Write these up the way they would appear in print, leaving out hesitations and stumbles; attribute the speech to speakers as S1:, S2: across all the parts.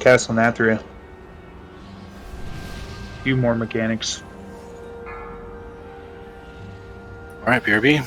S1: Castle Nathria. Few more mechanics.
S2: All right, BRB.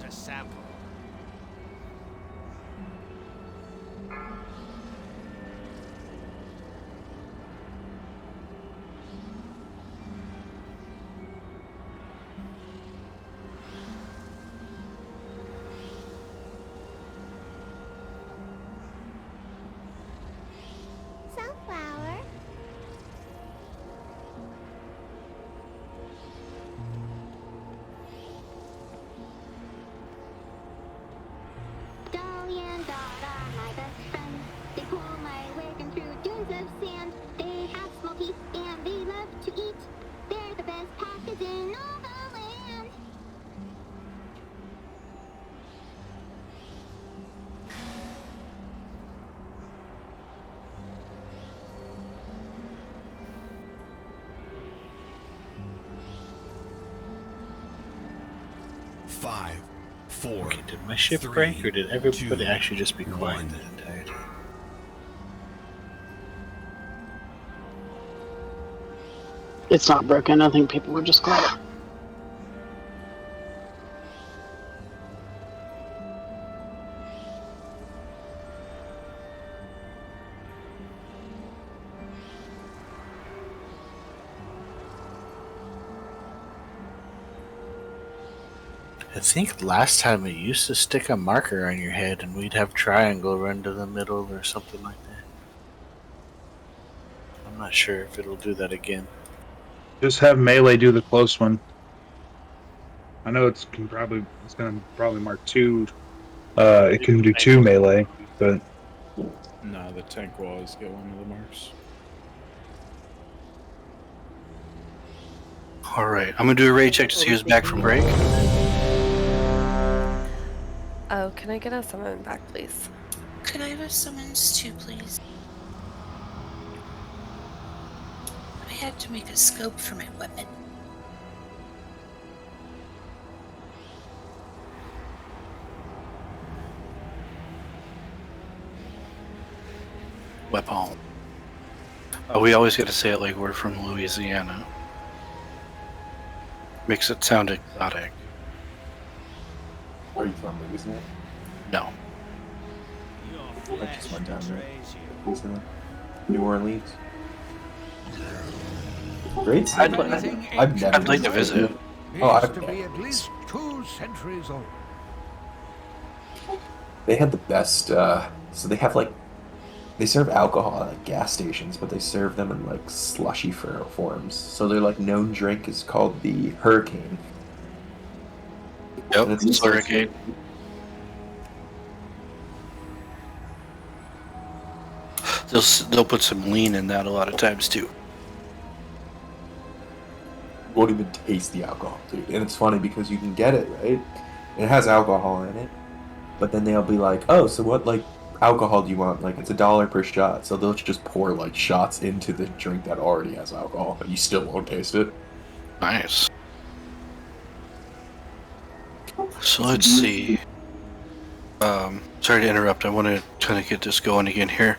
S3: a sample.
S4: Sunflower. Dolly and Dot are my best friends. They pull my wagon through dunes of sand. They have small teeth and they love to eat. They're the best packers in all the land.
S5: Five, four.
S2: Okay, did my ship
S5: three,
S2: break, or did everybody
S5: 2,
S2: actually just be quiet
S5: 1.
S2: the entire time?
S6: It's not broken. I think people were just quiet.
S2: I think last time it used to stick a marker on your head and we'd have triangle run to the middle or something like that. I'm not sure if it'll do that again.
S1: Just have melee do the close one. I know it's gonna probably mark 2. It can do 2 melee, but
S7: No, the tank will always get one of the marks.
S2: Alright, I'm gonna do a raid check to see who's back from break.
S8: Oh, can I get a summon back, please?
S9: Could I have a summons too, please? I had to make a scope for my weapon.
S2: Weapon. Oh, we always gotta say it like we're from Louisiana. Makes it sound exotic.
S10: Where are you from, Louisiana?
S2: No.
S3: Your
S10: I just went down there.
S3: betrays you.
S10: Louisiana? New Orleans? Great city.
S2: I'd
S10: I've never
S2: I'd like to visit.
S10: Oh, I've
S3: to be at least 2 centuries old.
S10: They had the best, so they have like, they serve alcohol at like gas stations, but they serve them in like slushy forms. So their like known drink is called the Hurricane.
S2: Yep,
S10: And it's
S2: it's Hurricane. They'll put some lean in that a lot of times too.
S10: Won't even taste the alcohol, dude. And it's funny because you can get it, right? And it has alcohol in it. But then they'll be like, oh, so what, like, alcohol do you want? Like, it's $1 per shot. So they'll just pour, like, shots into the drink that already has alcohol, and you still won't taste it.
S2: Nice. So let's see. Sorry to interrupt. I want to kind of get this going again here.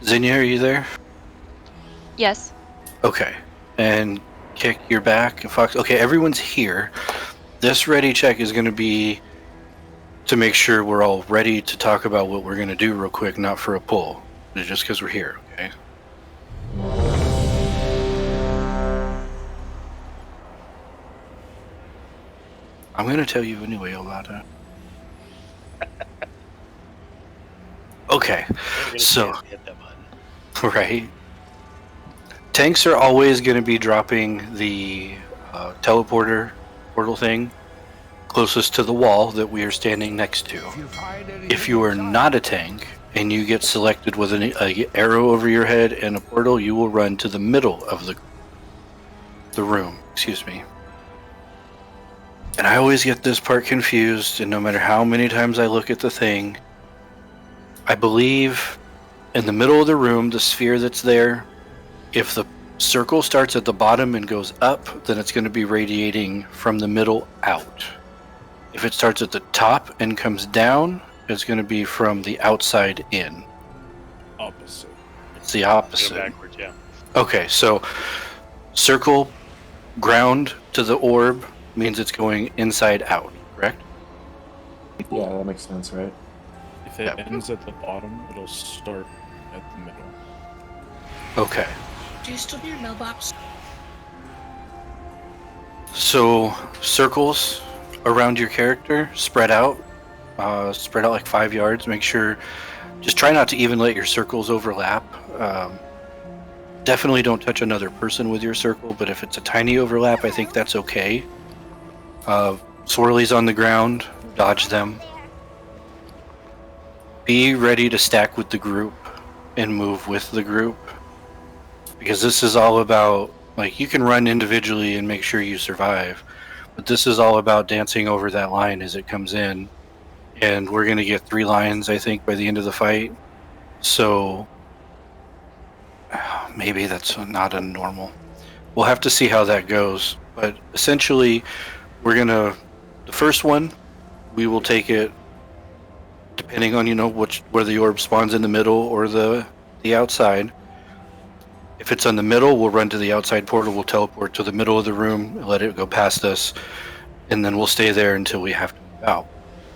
S2: Zinnia, are you there?
S8: Yes.
S2: Okay. And Kick, you're back. Fox. Okay, everyone's here. This ready check is going to be to make sure we're all ready to talk about what we're going to do real quick, not for a pull. Just because we're here, okay? I'm going to tell you anyway, Olata. Okay, so, right. Tanks are always going to be dropping the teleporter portal thing closest to the wall that we are standing next to. If you are not a tank and you get selected with an arrow over your head and a portal, you will run to the middle of the room. Excuse me. And I always get this part confused, and no matter how many times I look at the thing, I believe in the middle of the room, the sphere that's there, if the circle starts at the bottom and goes up, then it's going to be radiating from the middle out. If it starts at the top and comes down, it's going to be from the outside in.
S7: Opposite.
S2: It's the opposite.
S11: Go backwards, yeah.
S2: Okay, so circle ground to the orb means it's going inside out, correct?
S10: Yeah, that makes sense, right?
S7: If it ends at the bottom, it'll start at the middle.
S2: Okay.
S9: Do you still do your mailbox?
S2: So circles around your character, spread out like 5 yards. Make sure, just try not to even let your circles overlap. Definitely don't touch another person with your circle, but if it's a tiny overlap, I think that's okay. Swirlies on the ground, dodge them. Be ready to stack with the group and move with the group. Because this is all about, like, you can run individually and make sure you survive, but this is all about dancing over that line as it comes in. And we're going to get 3 lines, I think, by the end of the fight. So maybe that's not a normal. We'll have to see how that goes. But essentially, we're going to, the first one, we will take it depending on, where the orb spawns in the middle or the outside. If it's on the middle, we'll run to the outside portal, we'll teleport to the middle of the room, and let it go past us, and then we'll stay there until we have to move out.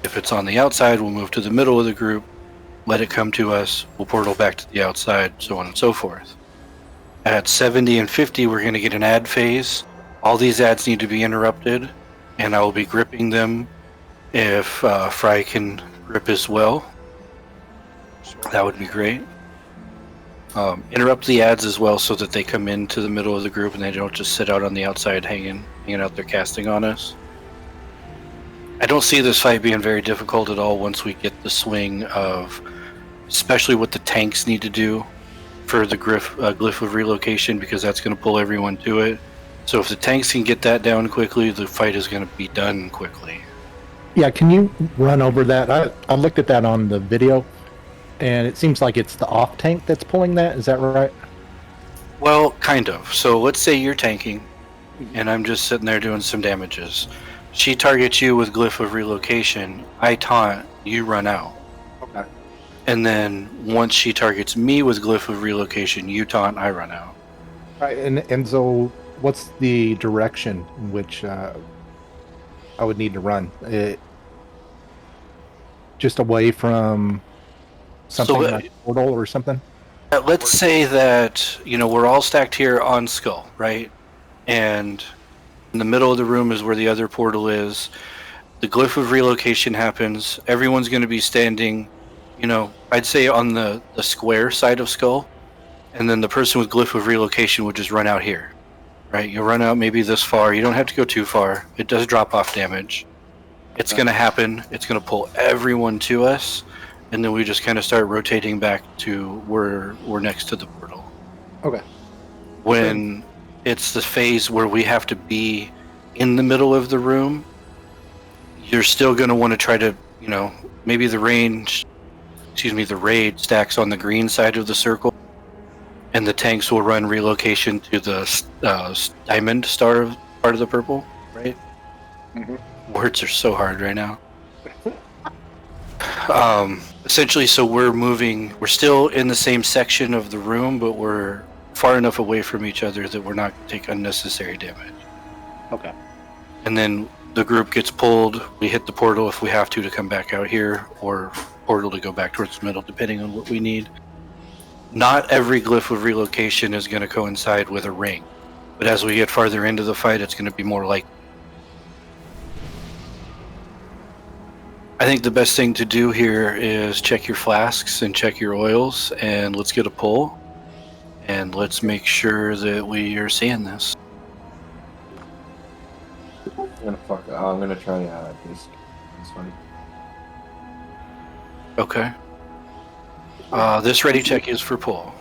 S2: If it's on the outside, we'll move to the middle of the group, let it come to us, we'll portal back to the outside, so on and so forth. At 70 and 50, we're going to get an ad phase. All these ads need to be interrupted, and I will be gripping them if Fry can grip as well. That would be great. Interrupt the ads as well so that they come into the middle of the group and they don't just sit out on the outside hanging out there casting on us. I don't see this fight being very difficult at all once we get the swing of, especially what the tanks need to do for the glyph of relocation, because that's going to pull everyone to it. So if the tanks can get that down quickly, the fight is going to be done quickly.
S11: Yeah, can you run over that? I looked at that on the video, and it seems like it's the off tank that's pulling that. Is that right?
S2: Well, kind of. So let's say you're tanking, and I'm just sitting there doing some damages. She targets you with Glyph of Relocation. I taunt, you run out.
S11: Okay.
S2: And then once she targets me with Glyph of Relocation, you taunt, I run out.
S11: Right, and so what's the direction in which I would need to run? Just away from something like a portal or something?
S2: Let's say that, we're all stacked here on Skull, right? And in the middle of the room is where the other portal is. The Glyph of Relocation happens. Everyone's going to be standing, I'd say on the square side of Skull. And then the person with Glyph of Relocation would just run out here, right? You'll run out maybe this far. You don't have to go too far. It does drop off damage. It's going to happen. It's going to pull everyone to us. And then we just kind of start rotating back to where we're next to the portal.
S11: Okay.
S2: When it's the phase where we have to be in the middle of the room, you're still going to want to try to, maybe the raid stacks on the green side of the circle, and the tanks will run relocation to the diamond star part of the purple, right?
S11: Mm-hmm.
S2: Words are so hard right now. Essentially, so we're still in the same section of the room, but we're far enough away from each other that we're not going to take unnecessary damage.
S11: Okay.
S2: And then the group gets pulled. We hit the portal if we have to come back out here, or portal to go back towards the middle, depending on what we need. Not every Glyph of Relocation is going to coincide with a ring, but as we get farther into the fight, it's going to be more like. I think the best thing to do here is check your flasks and check your oils, and let's get a pull, and let's make sure that we are seeing this.
S10: I'm gonna try this. It's funny.
S2: Okay. This ready check is for pull.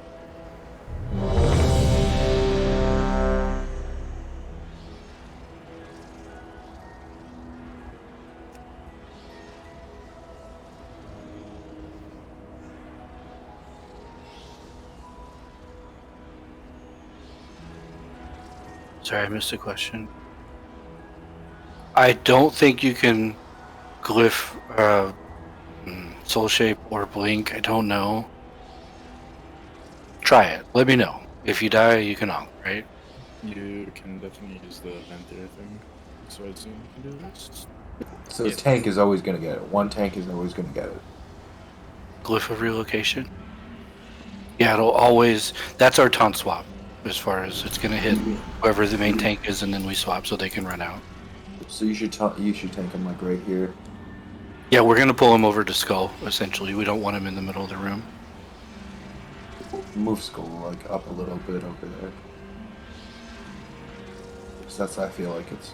S2: Sorry, I missed a question. I don't think you can glyph soul shape or blink. I don't know. Try it. Let me know. If you die, you can honk, right?
S7: You can definitely use the Mentor thing. So I assume you can do this.
S10: So his tank is always going to get it. One tank is always going to get it.
S2: Glyph of relocation. Yeah, it'll always. That's our taunt swap, as far as it's gonna hit whoever the main tank is, and then we swap so they can run out.
S10: So you should tank him like right here.
S2: Yeah, we're gonna pull him over to Skull. Essentially, we don't want him in the middle of the room.
S10: Move Skull like up a little bit over there. So that's I feel like it's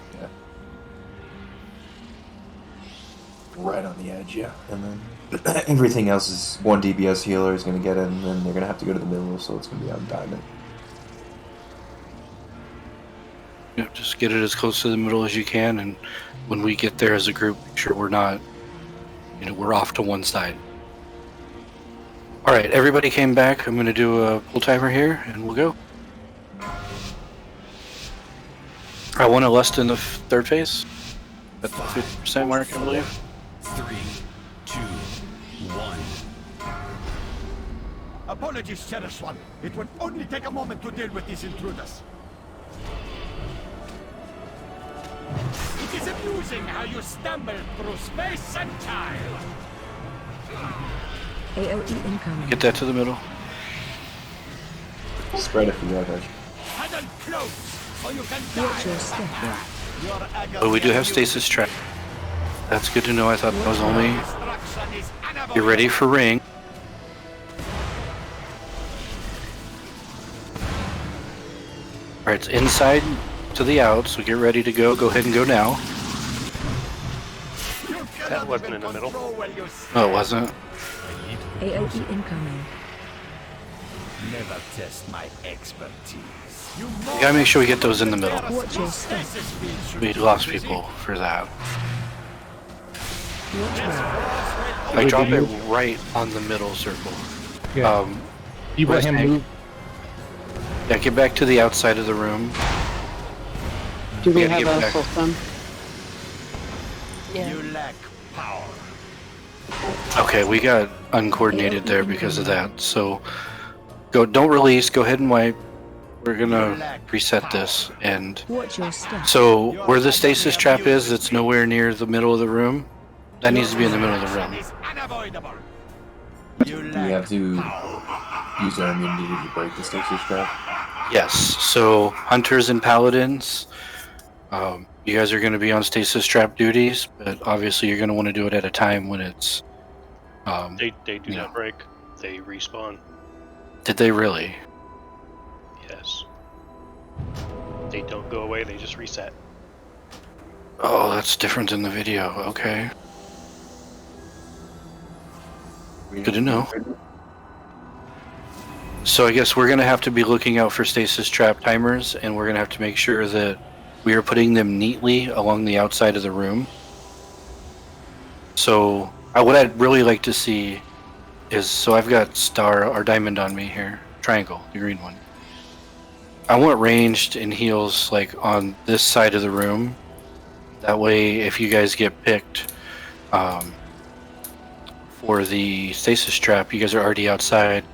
S10: right on the edge, yeah. And then everything else is one DBS healer is going to get it, and then they're going to have to go to the middle, so it's going to be on diamond.
S2: Yeah, just get it as close to the middle as you can, and when we get there as a group, make sure we're not, we're off to one side. All right, everybody came back. I'm going to do a pull timer here, and we'll go. I want to less than the third phase at the 50% mark, I believe.
S5: 3, 2, 1.
S3: Apologies, Cherished One. It would only take a moment to deal with these intruders. It is amusing how you stumble through space and time.
S12: AOE incoming.
S2: Get that to the middle.
S10: Spread it for the other.
S3: Huddle close, or you can
S12: Watch your
S3: die.
S12: step.
S2: Yeah. But we do have stasis trap. That's good to know. I thought that was only.
S3: Destruction is unavoidable.
S2: Get ready for ring. Alright, it's inside to the out, so get ready to go. Go ahead and go now.
S3: That wasn't in the middle.
S2: Oh, it wasn't?
S12: AOE incoming.
S3: Never test my expertise.
S2: We gotta make sure we get those in the middle.
S12: Watch your step.
S2: We lost people for that.
S12: Watch where.
S2: I drop it right on the middle circle.
S11: Yeah. You let him move.
S2: Yeah, get back to the outside of the room.
S6: Do we
S2: Yeah,
S6: have
S2: give it
S6: a
S2: back.
S6: system?
S8: Yeah.
S3: You lack power.
S2: Okay, we got uncoordinated there because of that. So, don't release. Go ahead and wipe. We're gonna reset this, and
S12: Watch your step.
S2: so where the stasis trap is, it's nowhere near the middle of the room. That needs to be in the middle of the room.
S3: Is unavoidable. You
S10: We
S3: lack
S10: have to
S3: power.
S10: use our immunity to break the stasis trap.
S2: Yes. So hunters and paladins, you guys are going to be on stasis trap duties, but obviously you're going to want to do it at a time when it's.
S13: They do not break. They respawn.
S2: Did they really?
S13: Yes. They don't go away. They just reset.
S2: Oh, that's different in the video. Okay. Good to know. So I guess we're going to have to be looking out for stasis trap timers, and we're going to have to make sure that we are putting them neatly along the outside of the room. So what I'd really like to see is, so I've got star or diamond on me here, triangle, the green one. I want ranged and heals like on this side of the room. That way, if you guys get picked for the stasis trap, you guys are already outside.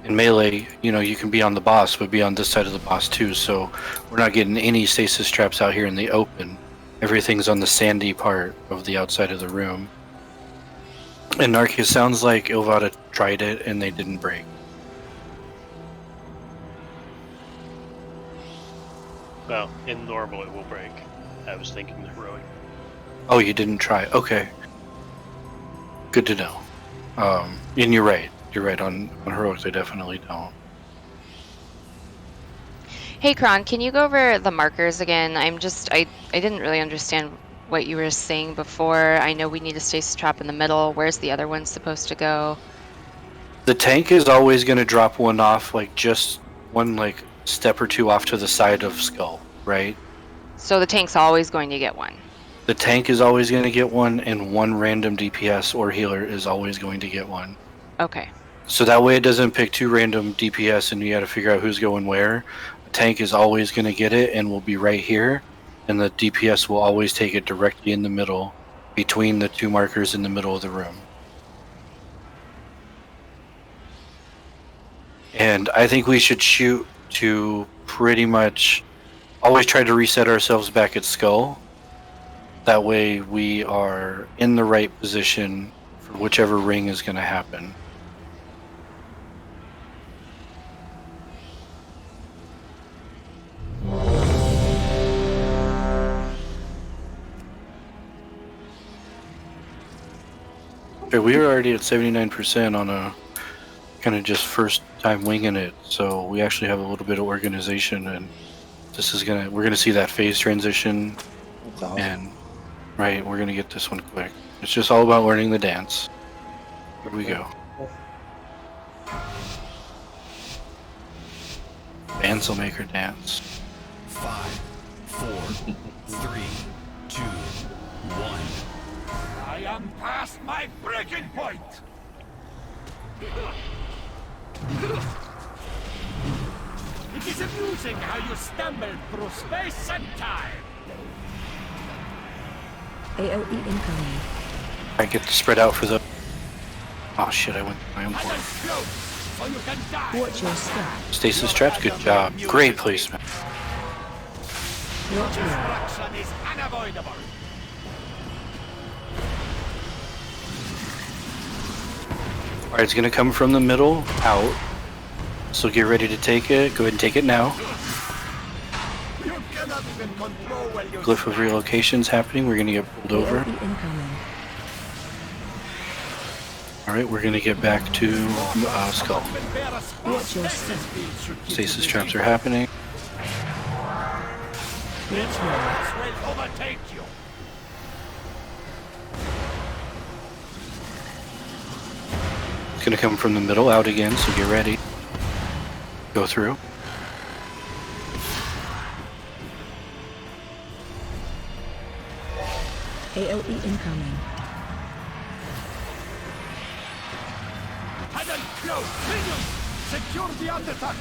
S2: In melee, you can be on the boss, but be on this side of the boss too. So we're not getting any stasis traps out here in the open. Everything's on the sandy part of the outside of the room. And Narcus, sounds like Ilvada tried it and they didn't break.
S13: Well, in normal it will break. I was thinking the heroic.
S2: Oh, you didn't try. Okay. Good to know. And you're right. You're right. On heroics, they definitely don't.
S8: Hey, Kron, can you go over the markers again? I didn't really understand what you were saying before. I know we need a stasis trap in the middle. Where's the other one supposed to go?
S2: The tank is always going to drop one off, like just one step or two off to the side of Skull, right?
S8: So the tank's always going to get one.
S2: The tank is always going to get one, and one random DPS or healer is always going to get one.
S8: Okay.
S2: So that way it doesn't pick two random DPS and you got to figure out who's going where. The tank is always going to get it and will be right here, and the DPS will always take it directly in the middle, between the two markers in the middle of the room. And I think we should shoot to pretty much always try to reset ourselves back at Skull. That way we are in the right position for whichever ring is going to happen. Okay, we are already at 79% on a kind of just first time winging it, so we actually have a little bit of organization, and this is we're gonna see that phase transition.
S11: That's awesome.
S2: And right, we're gonna get this one quick. It's just all about learning the dance. Here we go. Dance will make her dance.
S5: 5, 4, 3, 2, 1.
S3: I am past my breaking point! It is amusing how you stumbled through space and time!
S12: AOE incoming.
S2: I get to spread out for the... Oh shit, I went my own point.
S3: So you can die!
S12: Watch your step.
S2: Stasis traps, good job. Great placement.
S12: Watch your
S3: Destruction is unavoidable!
S2: Alright, it's gonna come from the middle out. So get ready to take it. Go ahead and take it now.
S3: You cannot even control where you
S2: Glyph of relocation's happening. We're gonna get pulled over.
S12: AOE incoming.
S2: Alright, we're gonna get back to Skull.
S12: Watch your step.
S2: Stasis traps are happening.
S3: Its rockets will overtake you!
S2: It's gonna come from the middle out again, so get ready. Go through.
S12: AOE incoming.
S3: Head and close! Minions! Secure the undertuck!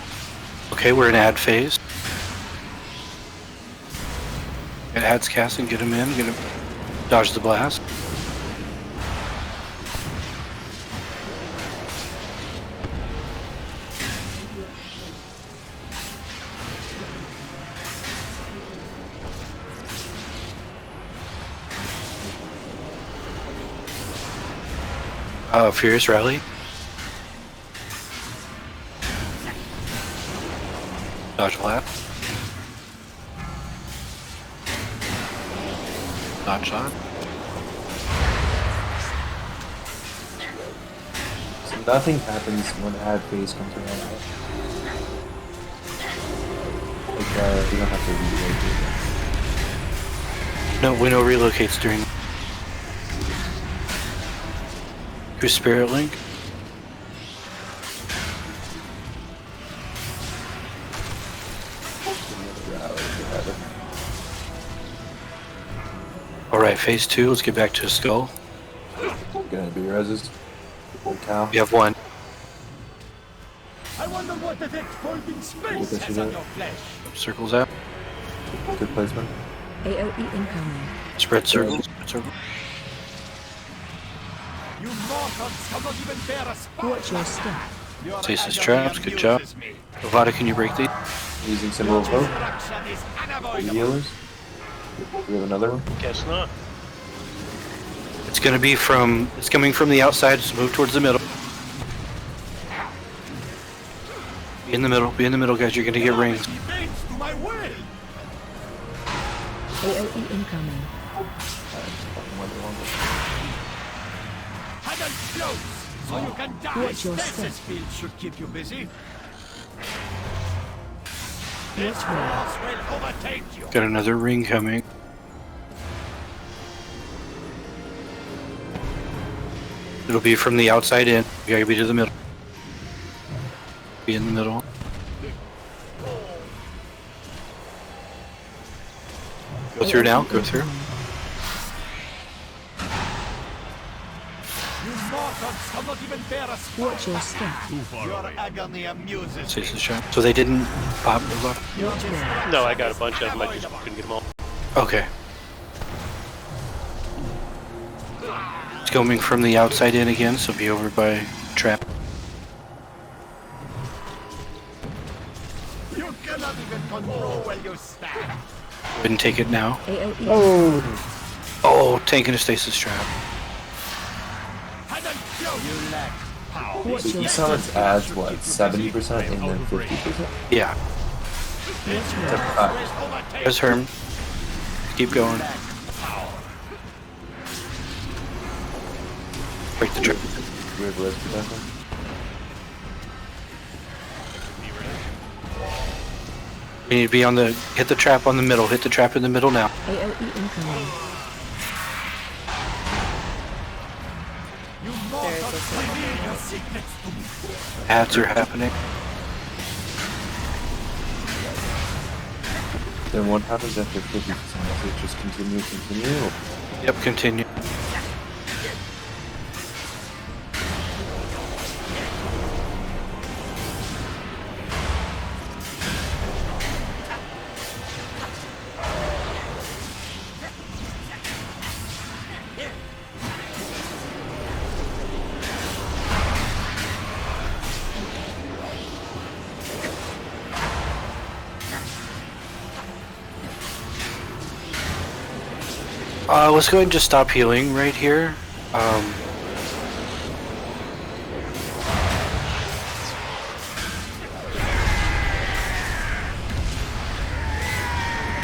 S2: Okay, we're in ad phase. Get ads casting, get him in, get him. Dodge the blast. Furious Rally. Dodge blast. Dodge shot.
S10: So nothing happens when ad phase comes around. Like, you don't have to relocate.
S2: No, Winnow relocates during. Your Spirit Link. Alright, phase 2, let's get back to Skull.
S10: Gonna be reses. Cow.
S2: You have one.
S3: I wonder what the exploiting space
S10: this
S3: has
S10: is
S3: on
S10: it.
S3: your flesh!
S2: Circles out.
S10: Good placement.
S12: AOE incoming.
S2: Spread circles. Spread circles.
S3: You mortals cannot even bear a spark!
S12: Watch your step.
S3: Your
S2: Stasis
S3: agony
S2: traps, good job.
S3: amuses me.
S2: Vada, can you break these?
S10: Using symbol of hope.
S3: Destruction is unavoidable!
S10: Healers. We have another one.
S13: Guess not.
S2: It's gonna be from. It's coming from the outside, so move towards the middle. Be in the middle, guys. You're gonna get rings.
S3: He bends to my will!
S12: AOE incoming.
S3: Head and close! So you can die!
S12: Watch your
S3: Stasis
S12: step.
S3: field should keep you busy.
S12: Watch
S3: This
S12: where.
S3: force will overtake you!
S2: Got another ring coming. It'll be from the outside in. You gotta be to the middle. Be in the middle. Go through now. Go through.
S3: You mortals cannot even bear a spark!
S12: Watch your step.
S3: Your agony amuses me!
S2: Stasis trap. So they didn't pop.
S12: Watch where.
S13: No, I got a bunch of them. I just couldn't get them all.
S2: Okay. It's coming from the outside in again, so be over by trap.
S3: You cannot even control where you stand!
S2: Go ahead and take it now.
S12: AOE.
S11: Oh,
S2: Oh, tank in a stasis trap.
S3: You lack power.
S12: What's
S10: So
S12: your
S10: each summons adds what, 70% and then 50%?
S2: Yeah.
S12: What's your
S2: There's Herm. Keep going. Break the trap.
S10: We have res protection.
S2: We need to be on the hit the trap on the middle. Hit the trap in the middle now.
S12: AOE incoming?
S2: Ads are happening.
S10: Then what happens after 50%? Does it just continue?
S2: Yep, continue. Let's go ahead and just stop healing right here.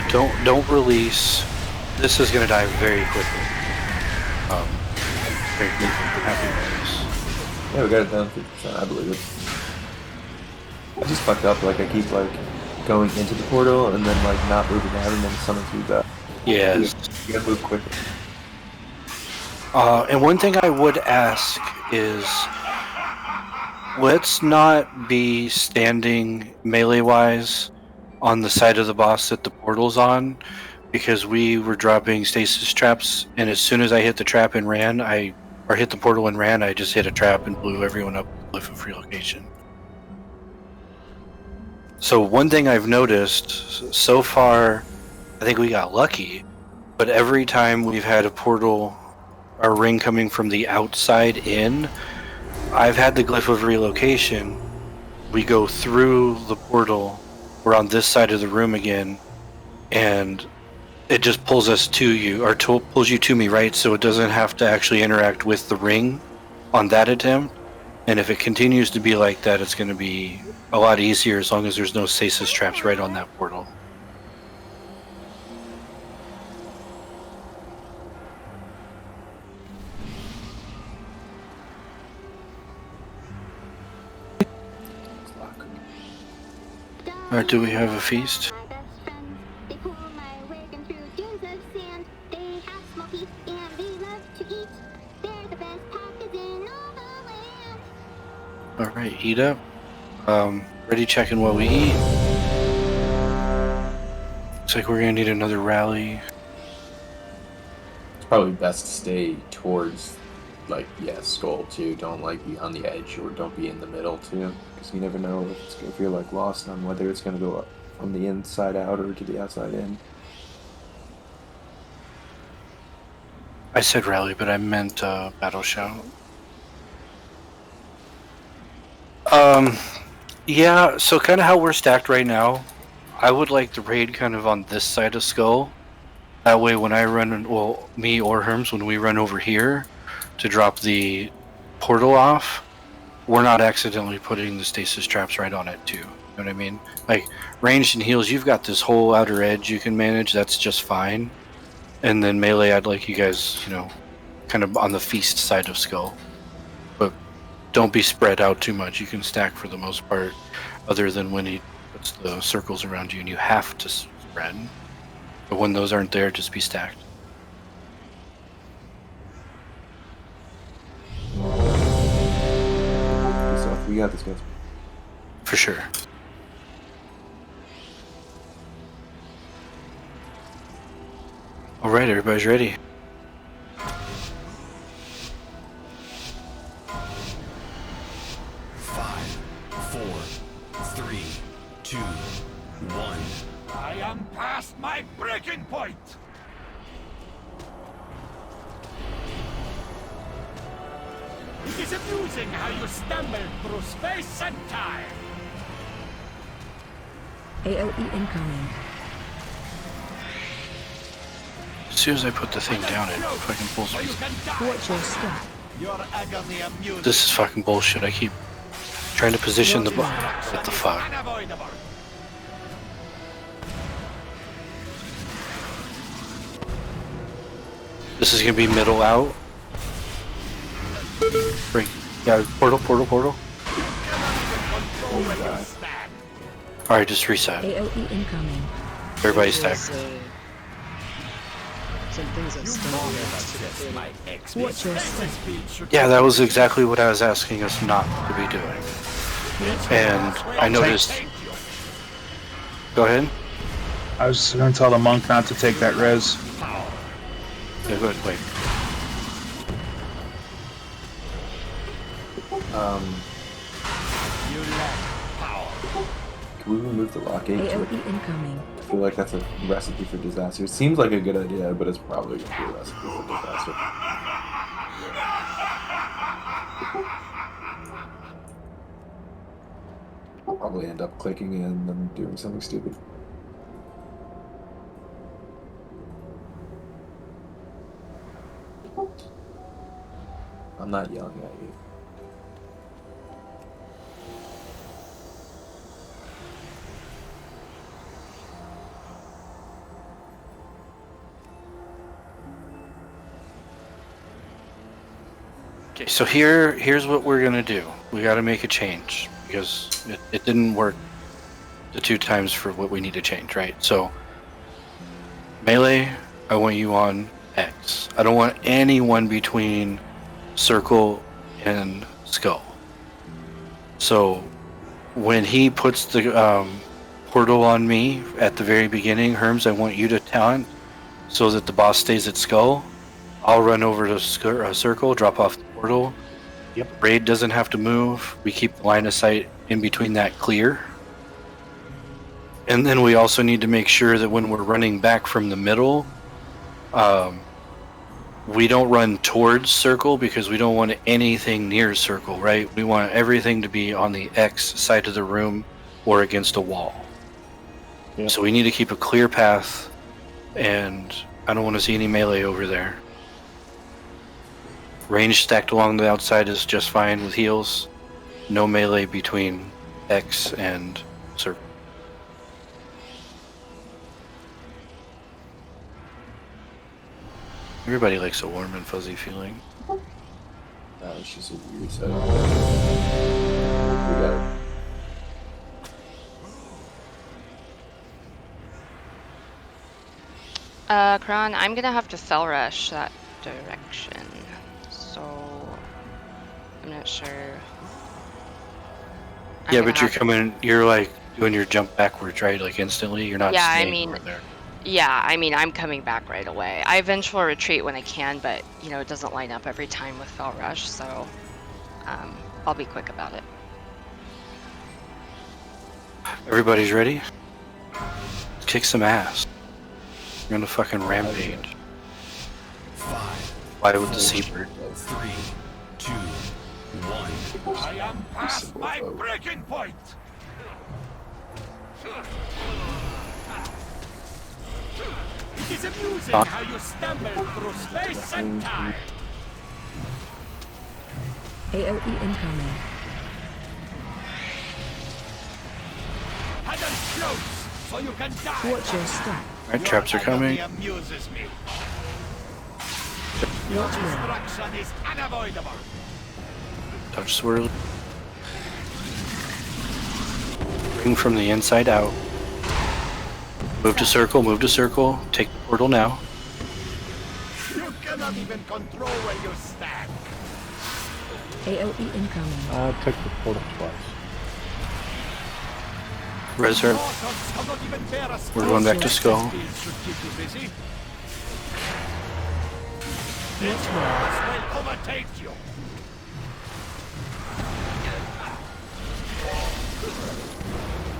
S2: Don't release. This is gonna die very quickly. Very happy with this.
S10: Yeah, we got it down 50%, I believe it. I just fucked up, like I keep like going into the portal and then like not moving out and then summon through that.
S2: Yes.
S10: You gotta move quicker.
S2: And one thing I would ask is, let's not be standing melee-wise on the side of the boss that the portal's on, because we were dropping stasis traps, and as soon as I hit the trap and ran, or hit the portal and ran, I just hit a trap and blew everyone up with Cliff of Relocation. So one thing I've noticed so far, I think we got lucky, but every time we've had a portal or ring coming from the outside in, I've had the Glyph of Relocation. We go through the portal, we're on this side of the room again, and it just pulls us to you, or pulls you to me, right? So it doesn't have to actually interact with the ring on that attempt. And if it continues to be like that, it's going to be a lot easier as long as there's no stasis traps right on that portal. Alright, do we have a feast?
S4: My best friends, they pull my wagon through dunes of sand. They have small teeth and they love to eat. They're the best packers in all the land.
S2: Alright, eat up. Ready checking what we eat. Looks like we're gonna need another rally.
S10: It's probably best to stay towards, like, yeah, skull too. Don't like be on the edge or don't be in the middle too, because you never know if you're like lost on whether it's gonna go up from the inside out or to the outside in.
S2: I said rally, but I meant battle shout. Yeah, so kind of how we're stacked right now, I would like the raid kind of on this side of Skull. That way when I run, well, me or Herms, when we run over here to drop the portal off, we're not accidentally putting the stasis traps right on it too. You know what I mean? Like, ranged and heals, you've got this whole outer edge you can manage, that's just fine. And then melee, I'd like you guys, you know, kind of on the feast side of Skull. But don't be spread out too much. You can stack for the most part, other than when he puts the circles around you and you have to spread. But when those aren't there, just be stacked.
S10: So we got this, guys.
S2: For sure. Alright, everybody's ready.
S3: I am past my breaking point. It is amusing how you stumble through space and time.
S12: AOE incoming.
S2: As soon as I put the thing down, it fucking pulls me.
S12: Watch your step.
S3: Your agony amuses
S2: This is fucking bullshit. I keep trying to position the what the fuck?
S3: unavoidable.
S2: This is gonna be middle out. Bring, yeah, portal. All right, just reset.
S12: AOE incoming.
S2: Everybody stack.
S14: Some things that still
S12: Watch your step.
S2: Yeah, that was exactly what I was asking us not to be doing. And I noticed. Go ahead.
S1: I was going to tell the monk not to take that res.
S2: Yeah, go ahead, wait.
S10: Can we remove the lockade?
S12: AOE incoming.
S10: I feel like that's a recipe for disaster. It seems like a good idea, but it's probably going to be a recipe for disaster. I'll probably end up clicking in and then doing something stupid. I'm not yelling at you.
S2: Okay, so here's what we're gonna do. We gotta make a change because it didn't work the 2 times for what we need to change, right? So melee, I want you on X. I don't want anyone between circle and skull. So when he puts the portal on me at the very beginning, Herms, I want you to taunt so that the boss stays at skull. I'll run over to circle, drop off the portal.
S11: Yep.
S2: Raid doesn't have to move. We keep the line of sight in between that clear. And then we also need to make sure that when we're running back from the middle, we don't run towards circle because we don't want anything near circle, right? We want everything to be on the X side of the room or against a wall.
S11: Yep.
S2: So we need to keep a clear path, and I don't want to see any melee over there. Range stacked along the outside is just fine with heals. No melee between X and circle. Everybody likes a warm and fuzzy feeling.
S10: It's just a weird setup. We got it.
S8: Kron, I'm gonna have to fell rush that direction. So I'm not sure.
S2: Yeah, but you're like doing your jump backwards, right? Like instantly? You're not staying over there.
S8: Yeah, I mean, I'm coming back right away. I vengeful retreat when I can, but, you know, it doesn't line up every time with Fell Rush, so I'll be quick about it.
S2: Everybody's ready? Let's kick some ass. We're gonna fucking rampage.
S5: 5,
S2: Fly with the seabird.
S5: 3, 2, 1.
S3: I am past my breaking point. It is amusing how you stumble through space and time.
S12: AOE incoming.
S3: Paddle close so you can die.
S12: Watch your step.
S2: Alright, traps are coming.
S3: Amuses me.
S12: Watch where.
S3: Destruction is unavoidable.
S2: Touch swirl. Bring from the inside out. Move to circle, take the portal now.
S3: You cannot even control where you stand.
S12: AOE incoming.
S11: I took the portal twice.
S2: Reserve.
S3: Mortals cannot even bear a
S2: We're going back to skull.
S3: Should keep you busy.
S12: Watch where.
S3: Will overtake you.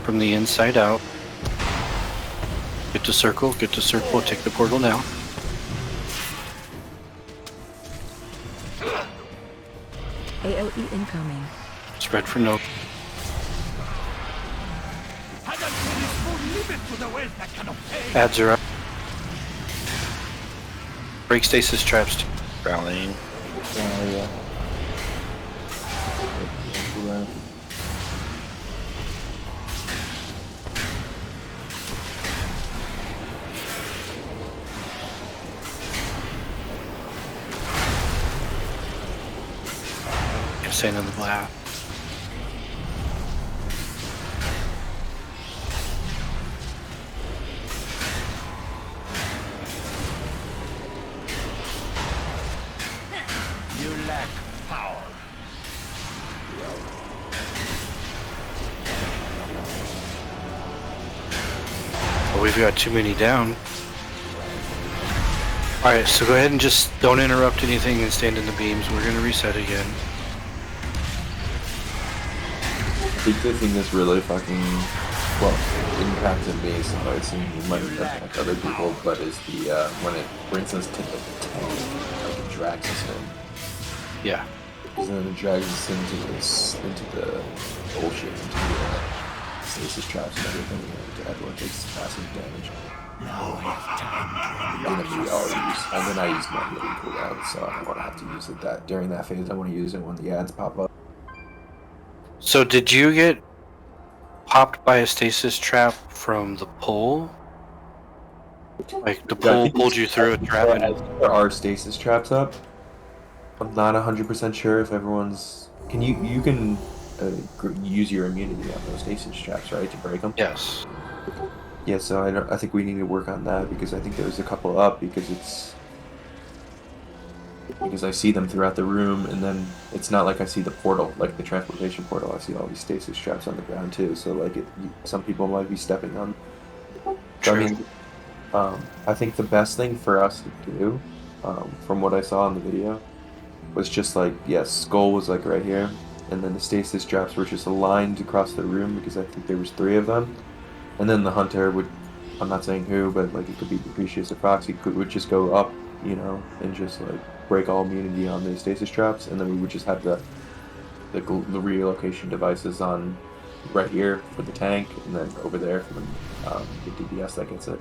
S2: From the inside out. Get to circle, take the portal now.
S12: AOE incoming.
S2: Spread for no.
S3: Paddle there is no limit to the wealth that can obtain.
S2: Ads are up. Break stasis traps.
S15: Rallying.
S10: Yeah.
S2: Staying in the blast.
S3: You lack power.
S2: Oh, we've got too many down. Alright, so go ahead and just don't interrupt anything and stand in the beams. We're gonna reset again.
S10: I think the thing that's really fucking, well, impacted me, so I assume it might impact other people, but is the, when it brings us to the tank, like it drags us in.
S2: Yeah.
S10: Because then it drags us into the bullshit, into the stasis traps and everything, and everyone takes massive damage. And then I use my healing cooldown, so I don't want to have to use it during that phase. I want to use it when the ads pop up.
S2: So did you get popped by a stasis trap from the pole? Like the pole pulled you through a trap?
S10: There are stasis traps up. I'm not 100% sure if everyone's... You can use your immunity on those stasis traps, right, to break them?
S2: Yes.
S10: Yeah, so I think we need to work on that, because I think there's a couple up, because I see them throughout the room, and then it's not like I see the portal, like the transportation portal. I see all these stasis traps on the ground too, so like some people might be stepping on. So, I mean, I think the best thing for us to do, from what I saw in the video, was just like, yes, Skull was like right here, and then the stasis traps were just aligned across the room, because I think there was 3 of them, and then the Hunter would, I'm not saying who, but like it could be Deprecius or Foxy, would just go up, you know, and just like break all immunity on the stasis traps, and then we would just have the relocation devices on right here for the tank, and then over there for the DPS that gets it.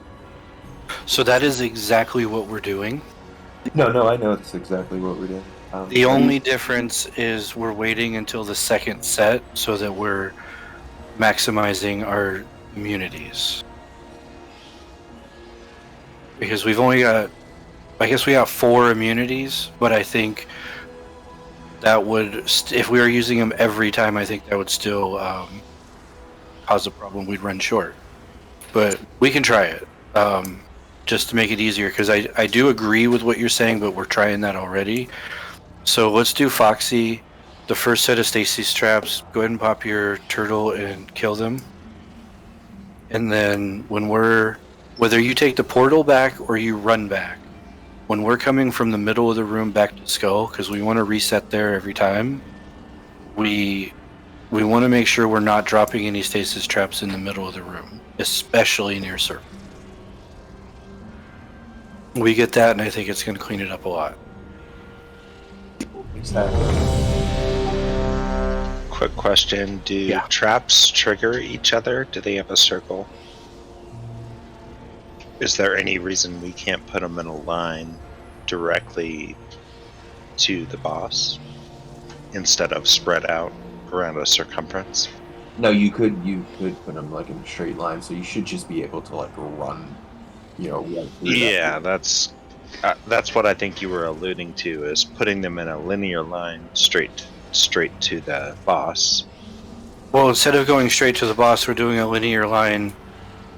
S2: So that is exactly what we're doing.
S10: No, I know that's exactly what we're doing.
S2: The only difference is we're waiting until the second set so that we're maximizing our immunities. Because we've only got, I guess we got 4 immunities, but I think that would, if we were using them every time, I think that would still cause a problem. We'd run short. But we can try it, just to make it easier, because I do agree with what you're saying, but we're trying that already. So let's do Foxy, the first set of stasis traps. Go ahead and pop your turtle and kill them. And then when whether you take the portal back or you run back, when we're coming from the middle of the room back to Skull, because we want to reset there every time, we want to make sure we're not dropping any stasis traps in the middle of the room, especially near surface. We get that, and I think it's going to clean it up a lot.
S10: Exactly.
S15: Quick question, do traps trigger each other? Do they have a circle? Is there any reason we can't put them in a line directly to the boss instead of spread out around a circumference?
S10: No, you could put them like in a straight line, so you should just be able to like run, you know.
S15: Yeah, that's what I think you were alluding to, is putting them in a linear line straight to the boss.
S2: Well, instead of going straight to the boss, we're doing a linear line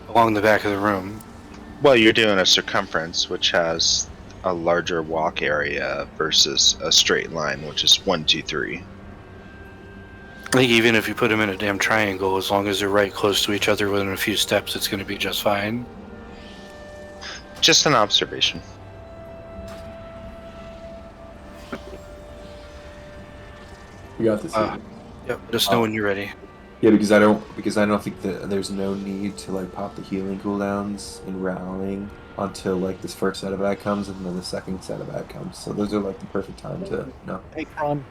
S2: along the back of the room.
S15: Well, you're doing a circumference, which has a larger walk area versus a straight line, which is 1, 2, 3.
S2: I think even if you put them in a damn triangle, as long as they're right close to each other within a few steps, it's going to be just fine.
S15: Just an observation.
S10: We got this.
S2: Yep, just know when you're ready.
S10: Yeah, because I don't think that there's no need to like pop the healing cooldowns and rallying until like this first set of ad comes, and then the second set of ad comes. So those are like the perfect time to, you know.
S11: Hey, Ron,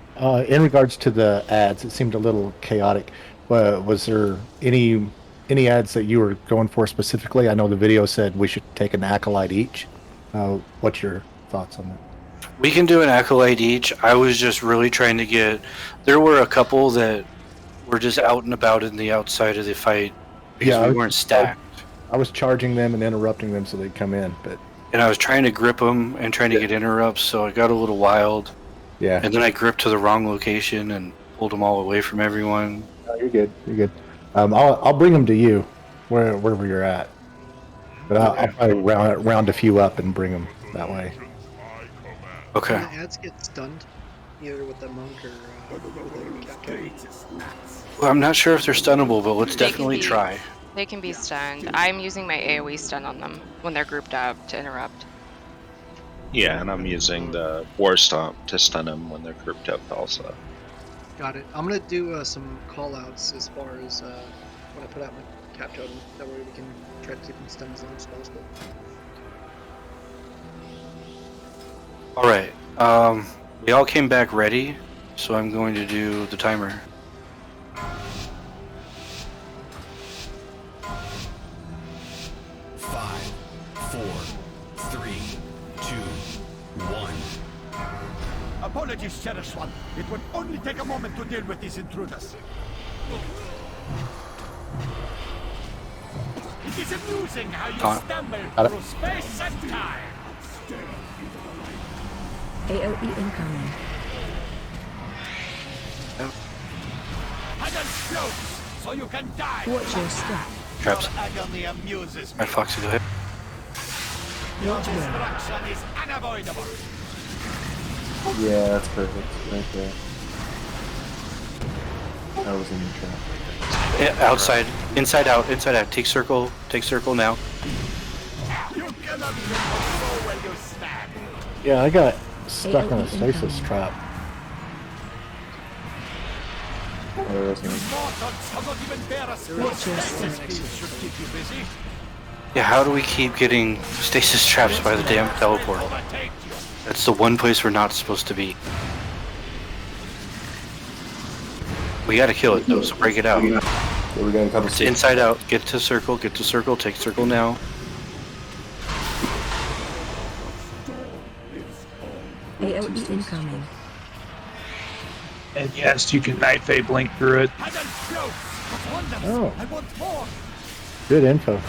S11: in regards to the ads, it seemed a little chaotic. Was there any ads that you were going for specifically? I know the video said we should take an acolyte each. What's your thoughts on that?
S2: We can do an acolyte each. I was just really trying to get. There were a couple that were just out and about in the outside of the fight because we weren't stacked.
S11: I was charging them and interrupting them so they'd come in, but
S2: And I was trying to grip them and trying to get interrupts, so I got a little wild.
S11: yeah.
S2: And then I gripped to the wrong location and pulled them all away from everyone.
S11: No, you're good. You're good. I'll bring them to you, wherever you're at. But I'll probably round a few up and bring them that way.
S2: Okay.
S14: Can the ads get stunned, either with the monk or with the captain?
S2: Well, I'm not sure if they're stunnable, but let's
S8: They can
S2: definitely
S8: be-
S2: try.
S8: They can be stunned. I'm using my AoE stun on them when they're grouped up to interrupt.
S15: Yeah, and I'm using the War Stomp to stun them when they're grouped up also.
S14: Got it. I'm gonna do some call-outs as far as when I put out my cap totem. That way we can try to keep them stunned as long as possible.
S2: All right. We all came back ready, so I'm going to do the timer.
S5: Five, four, three, two, one.
S3: Apologies, Cherished One. It would only take a moment to deal with these intruders. It is amusing how you stumble through space and time.
S12: AoE incoming.
S3: Hidden floats, so you can die.
S12: Watch your step.
S2: Traps.
S3: Your agony amuses me.
S2: Alright, Foxy, go ahead.
S3: Your
S12: Watch where.
S3: destruction is unavoidable.
S10: Yeah, that's perfect. Right there. That was in the trap.
S2: Yeah, outside, inside out, inside out. Take circle now.
S3: You cannot control where you stand.
S11: Yeah, I got stuck on a stasis trap.
S10: Oh, that's nice.
S3: Mortals cannot even bear a space should keep you busy.
S2: Yeah, how do we keep getting stasis traps by the damn teleport?
S3: Overtake you.
S2: That's the one place we're not supposed to be. We gotta kill it though, so break it out.
S10: Yeah, we got a couple.
S2: It's inside out. Get to circle, take circle now.
S12: AoE incoming.
S1: And yes, you can Night Fade blink through it.
S3: Hidden floats. What wonders.
S11: Oh.
S3: I want more.
S11: Good info.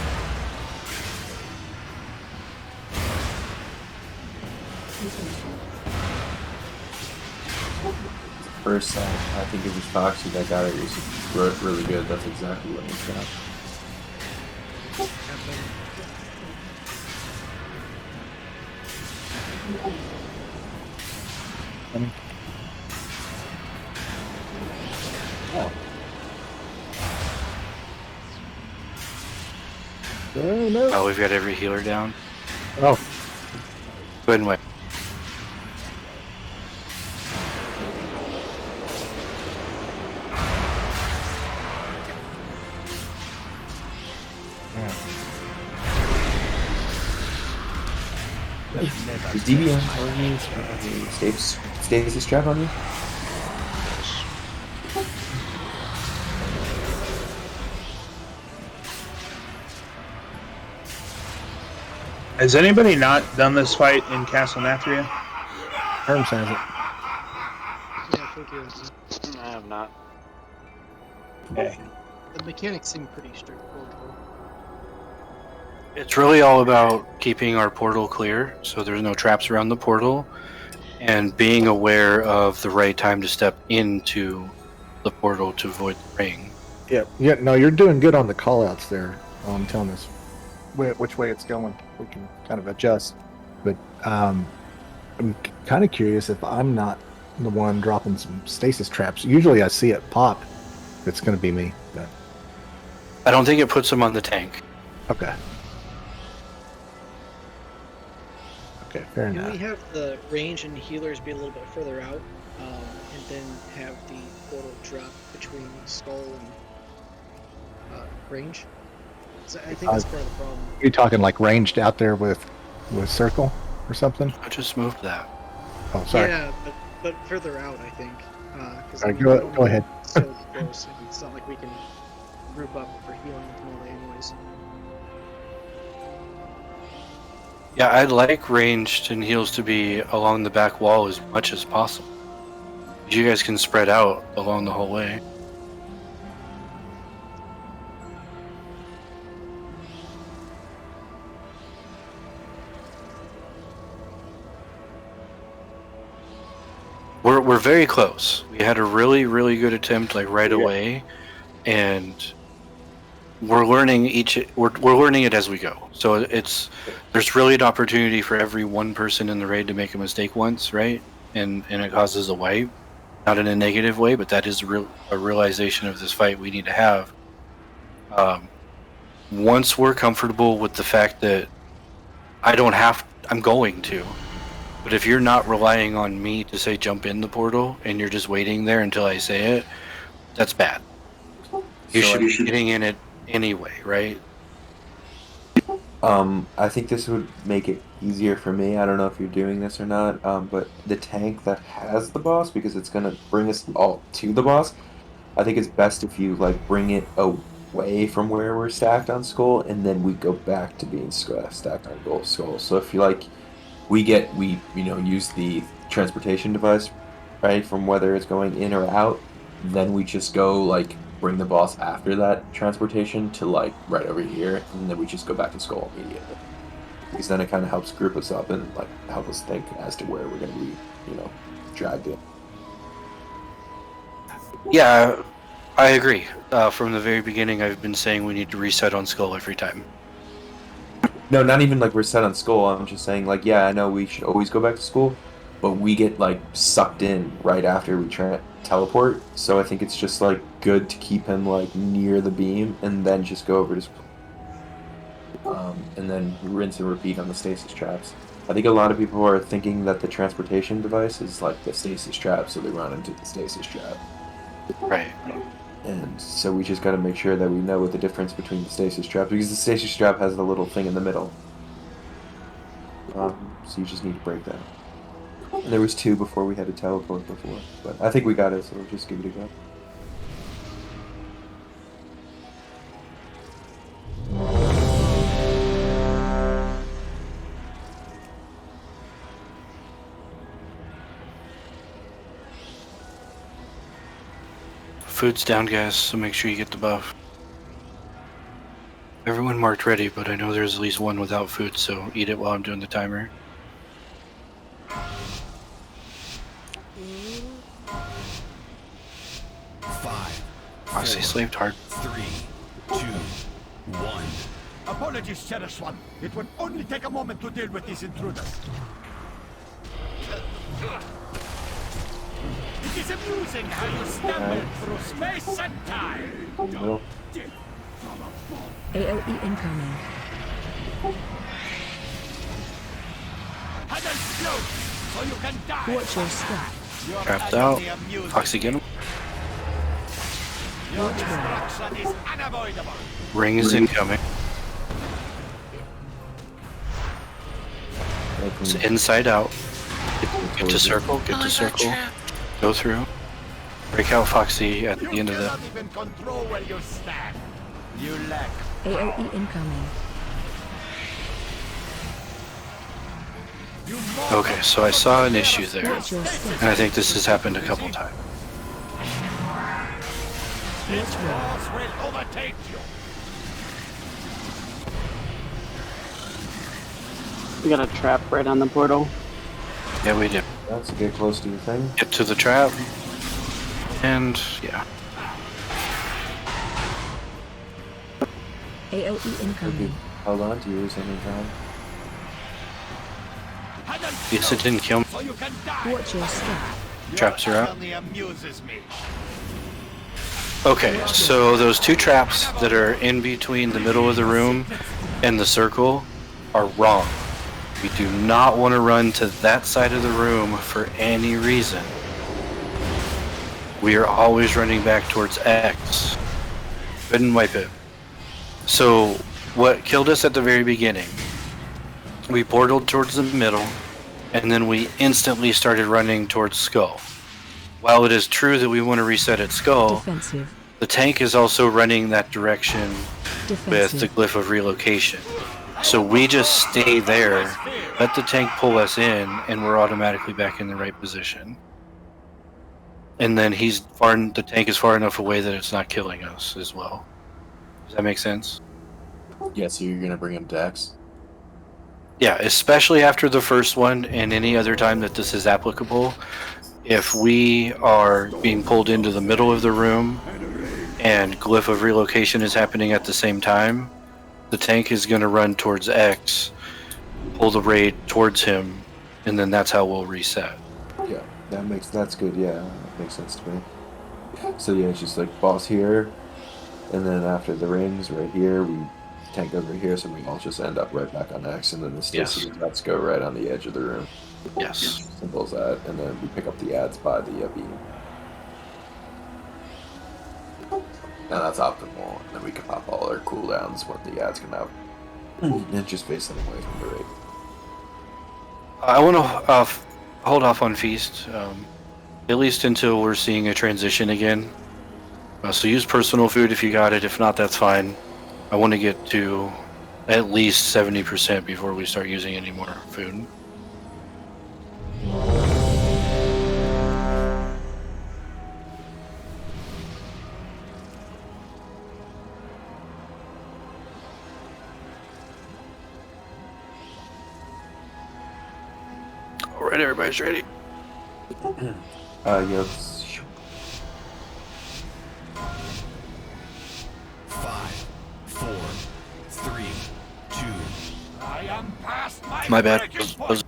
S10: First time, I think it was Foxy that got it. It was really good. That's exactly what it got.
S11: Oh no.
S2: Oh, we've got every healer down.
S11: Oh,
S2: Go ahead and wait.
S10: Is DBM on you? Stasis trap on you?
S1: Has anybody not done this fight in Castle Nathria?
S11: Herms has it.
S14: Yeah, I think it is.
S2: I have not.
S1: Okay.
S14: The mechanics seem pretty straightforward.
S2: It's really all about keeping our portal clear, so there's no traps around the portal, and being aware of the right time to step into the portal to avoid the ring.
S11: Yeah, no, you're doing good on the callouts there. I'm telling us which way it's going. We can kind of adjust. But I'm kind of curious if I'm not the one dropping some stasis traps. Usually I see it pop. It's going to be me. But...
S2: I don't think it puts them on the tank.
S11: Okay. Okay, fair
S14: Can
S11: enough.
S14: we have the range and healers be a little bit further out, and then have the portal drop between skull and range? So I think that's part of the problem.
S11: You talking like ranged out there with circle or something?
S2: I just moved that.
S11: Oh, sorry.
S14: Yeah, but further out, I think. Because
S11: All right, go ahead.
S14: So close, and it's not like we can group up for healing with melee anyways.
S2: Yeah, I'd like ranged and heals to be along the back wall as much as possible. You guys can spread out along the whole way. We're very close. We had a really, really good attempt like right away, and we're learning we're learning it as we go. So there's really an opportunity for every one person in the raid to make a mistake once, right? And it causes a wipe, not in a negative way, but that is a realization of this fight we need to have. Once we're comfortable with the fact that I'm going to, but if you're not relying on me to say jump in the portal and you're just waiting there until I say it, that's bad. You should be getting in it anyway, right?
S10: I think this would make it easier for me. I don't know if you're doing this or not, but the tank that has the boss, because it's gonna bring us all to the boss, I think it's best if you like bring it away from where we're stacked on Skull, and then we go back to being stacked on Gold Skull. So if you like, we use the transportation device, right, from whether it's going in or out, then we just go like bring the boss after that transportation to like right over here, and then we just go back to Skull immediately. Because then it kind of helps group us up and like help us think as to where we're going to be, dragged in.
S2: Yeah, I agree. From the very beginning, I've been saying we need to reset on Skull every time.
S10: No, not even like we're set on Skull. I'm just saying like, yeah, I know we should always go back to school, but we get like sucked in right after we teleport. So I think it's just like good to keep him like near the beam and then just go over to school. And then rinse and repeat on the stasis traps. I think a lot of people are thinking that the transportation device is like the stasis trap, so they run into the stasis trap.
S2: Right.
S10: And so we just got to make sure that we know what the difference between the stasis trap, because the stasis trap has the little thing in the middle. So you just need to break that. And there was 2 before we had to teleport before, but I think we got it, so we'll just give it a go.
S2: Food's down, guys, so make sure you get the buff. Everyone marked ready, but I know there's at least one without food, so eat it while I'm doing the timer.
S5: 5.
S2: Foxy slaved hard.
S5: 3, 2, 1.
S3: Apologies, Cherished One. It would only take a moment to deal with these intruders. It is amusing how you stumble through space and time.
S12: AOE incoming.
S3: And explode, so you can die.
S12: Watch your step.
S2: Trapped out. Foxy, get him.
S3: Your destruction is unavoidable.
S2: Ring is incoming. It's inside out. Get to circle, get to circle. Go through. Break out Foxy at the end of that.
S3: You cannot even control where you stand. You lack.
S12: AOE incoming.
S2: Okay, so I saw an issue there, and I think this has happened a couple times.
S3: This boss will overtake you.
S6: We got a trap right on the portal.
S2: Yeah, we did.
S10: That's get close to the thing.
S2: Get to the trap, and yeah.
S12: AOE incoming.
S10: Hold on to yours anytime.
S2: Yes, it didn't kill me.
S3: So you can die.
S12: Watch your step.
S2: Traps are out.
S3: Only amuses me.
S2: Okay, so those 2 traps that are in between the middle of the room and the circle are wrong. We do not want to run to that side of the room for any reason. We are always running back towards X. Couldn't wipe it. So, what killed us at the very beginning, we portaled towards the middle, and then we instantly started running towards Skull. While it is true that we want to reset at Skull,
S12: Defensive.
S2: the tank is also running that direction
S12: Defensive.
S2: with the Glyph of Relocation. So we just stay there, let the tank pull us in, and we're automatically back in the right position. And then the tank is far enough away that it's not killing us as well. Does that make sense?
S10: Yeah, so you're gonna bring him to X?
S2: Yeah, especially after the first one and any other time that this is applicable. If we are being pulled into the middle of the room and glyph of relocation is happening at the same time, the tank is going to run towards X, pull the raid towards him, and then that's how we'll reset.
S10: Yeah, that's good. Yeah, that makes sense to me. So yeah, it's just like boss here, and then after the rings right here, tank goes right here, so we all just end up right back on X, and then the stasis ads go right on the edge of the room.
S2: Yes.
S10: Simple as that, and then we pick up the ads by the beam. Now that's optimal, and then we can pop all our cooldowns when the ads come out, and just face them away from the raid.
S2: I want to hold off on Feast, at least until we're seeing a transition again. So use personal food if you got it. If not, that's fine. I want to get to at least 70% before we start using any more food. All right, everybody's ready.
S10: Yes.
S5: 5, 4, 3, 2.
S3: I am past
S2: My bad.
S3: breaking point.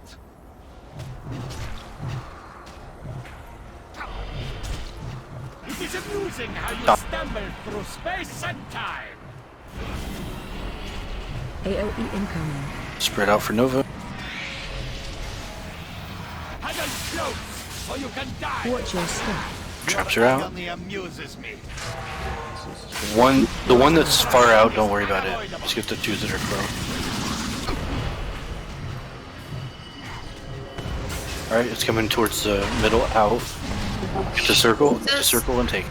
S3: It is amusing how you stumble through space and time.
S12: AOE incoming.
S2: Spread out for Nova.
S3: Huddle close so you can die.
S12: Watch your step.
S2: Traps are out.
S3: Only amuses me.
S2: The one that's far out, don't worry about it. Just get the two that are close. Alright, it's coming towards the middle out. Get the circle and take it.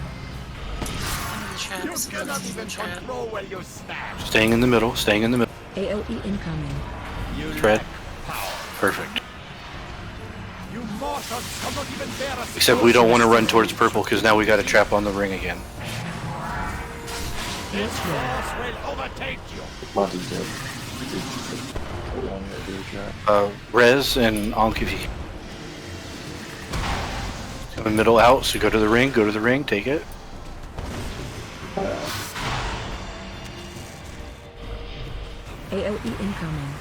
S3: You cannot even control where you stand.
S2: Staying in the middle, staying in the middle.
S12: AOE incoming.
S2: Spread. Perfect.
S3: You mortals cannot even bear a
S2: Except we don't want to run towards purple because now we got a trap on the ring again.
S3: This force will overtake you.
S10: Monty's dead.
S2: Rez and Ankivi. Coming middle out, so go to the ring, take it.
S12: AOE incoming.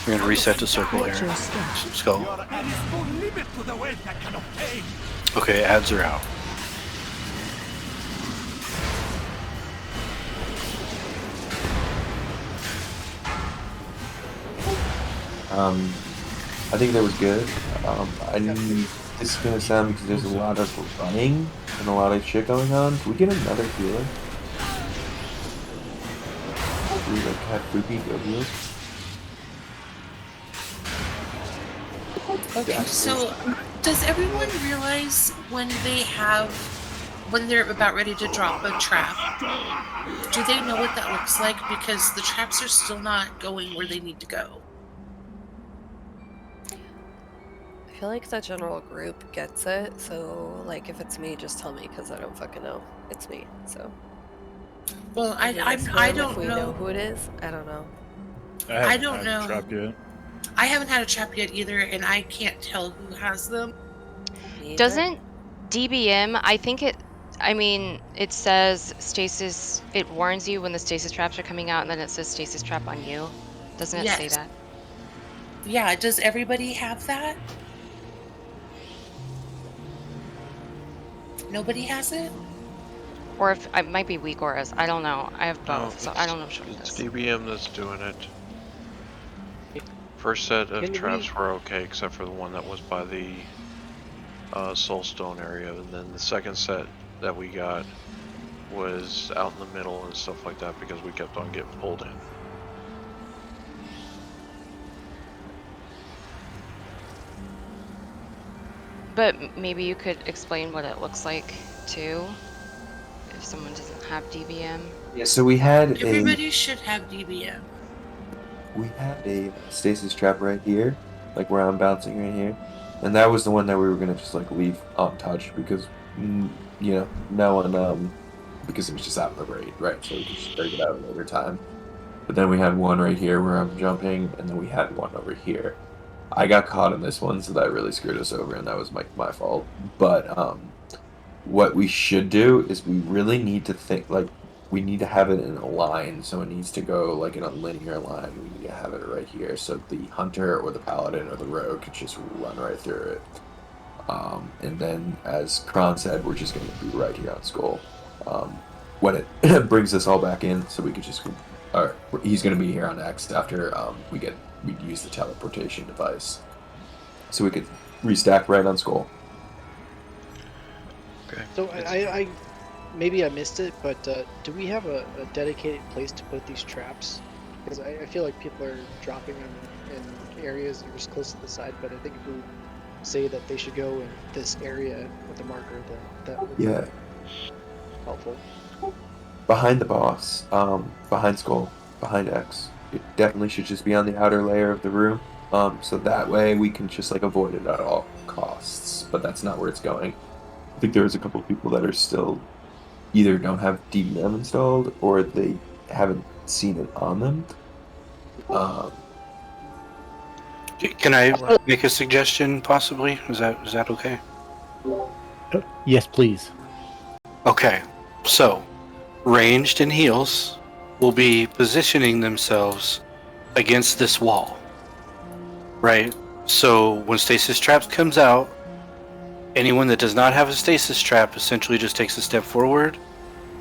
S2: We're gonna reset the circle here. Skull.
S3: There is no limit to the wealth I can obtain.
S2: Okay, ads are out.
S10: I think that was good. This is gonna sound because there's a lot of running and a lot of shit going on. Can we get another healer? Do we like have Fuki go heal?
S9: Okay, so does everyone realize when they're about ready to drop a trap, do they know what that looks like? Because the traps are still not going where they need to go.
S16: I feel like the general group gets it, so like if it's me, just tell me because I don't fucking know. It's me, so.
S9: Well, I don't
S16: if we know who it is. I don't know.
S9: I don't know.
S7: Trap yet.
S9: I haven't had a trap yet either, and I can't tell who has them.
S8: Doesn't DBM, it says stasis, it warns you when the stasis traps are coming out, and then it says stasis trap on you. Doesn't it say
S9: Yes.
S8: that?
S9: Yeah, does everybody have that? Nobody has it?
S8: Or if it might be weak auras. I don't know. I have both, so I don't know which one it
S17: It's
S8: is.
S17: DBM that's doing it. First set of traps were okay, except for the one that was by the Soulstone area, and then the second set that we got was out in the middle and stuff like that because we kept on getting pulled in.
S8: But maybe you could explain what it looks like too, if someone doesn't have DBM.
S10: Yeah, so we had
S9: Everybody should have DBM.
S10: a stasis trap right here, like where I'm bouncing right here, and that was the one that we were gonna just like leave untouched because no one because it was just out of the raid, right? So we could just break it out over time. But then we had one right here where I'm jumping, and then we had one over here. I got caught in this one, so that really screwed us over, and that was my fault. But what we should do is we really need to think like we need to have it in a line, so it needs to go like in a linear line. We need to have it right here, so the hunter or the paladin or the rogue could just run right through it. And then, as Kron said, we're just going to be right here on Skull. When it brings us all back in, so we could just, or he's going to be here on X after we use the teleportation device, so we could restack right on Skull.
S17: Okay.
S14: So I maybe I missed it, but do we have a dedicated place to put these traps? Because I feel like people are dropping them in areas that are just close to the side, but I think if we say that they should go in this area with the marker, that would be helpful.
S10: Behind the boss, behind Skull, behind X, it definitely should just be on the outer layer of the room, so that way we can just like avoid it at all costs, but that's not where it's going. I think there's a couple of people that are still either don't have DBM installed or they haven't seen it on them.
S2: Can I make a suggestion, possibly? Is that okay?
S11: Yes, please.
S2: Okay, so ranged and heals will be positioning themselves against this wall, right? So when stasis traps comes out, anyone that does not have a stasis trap essentially just takes a step forward,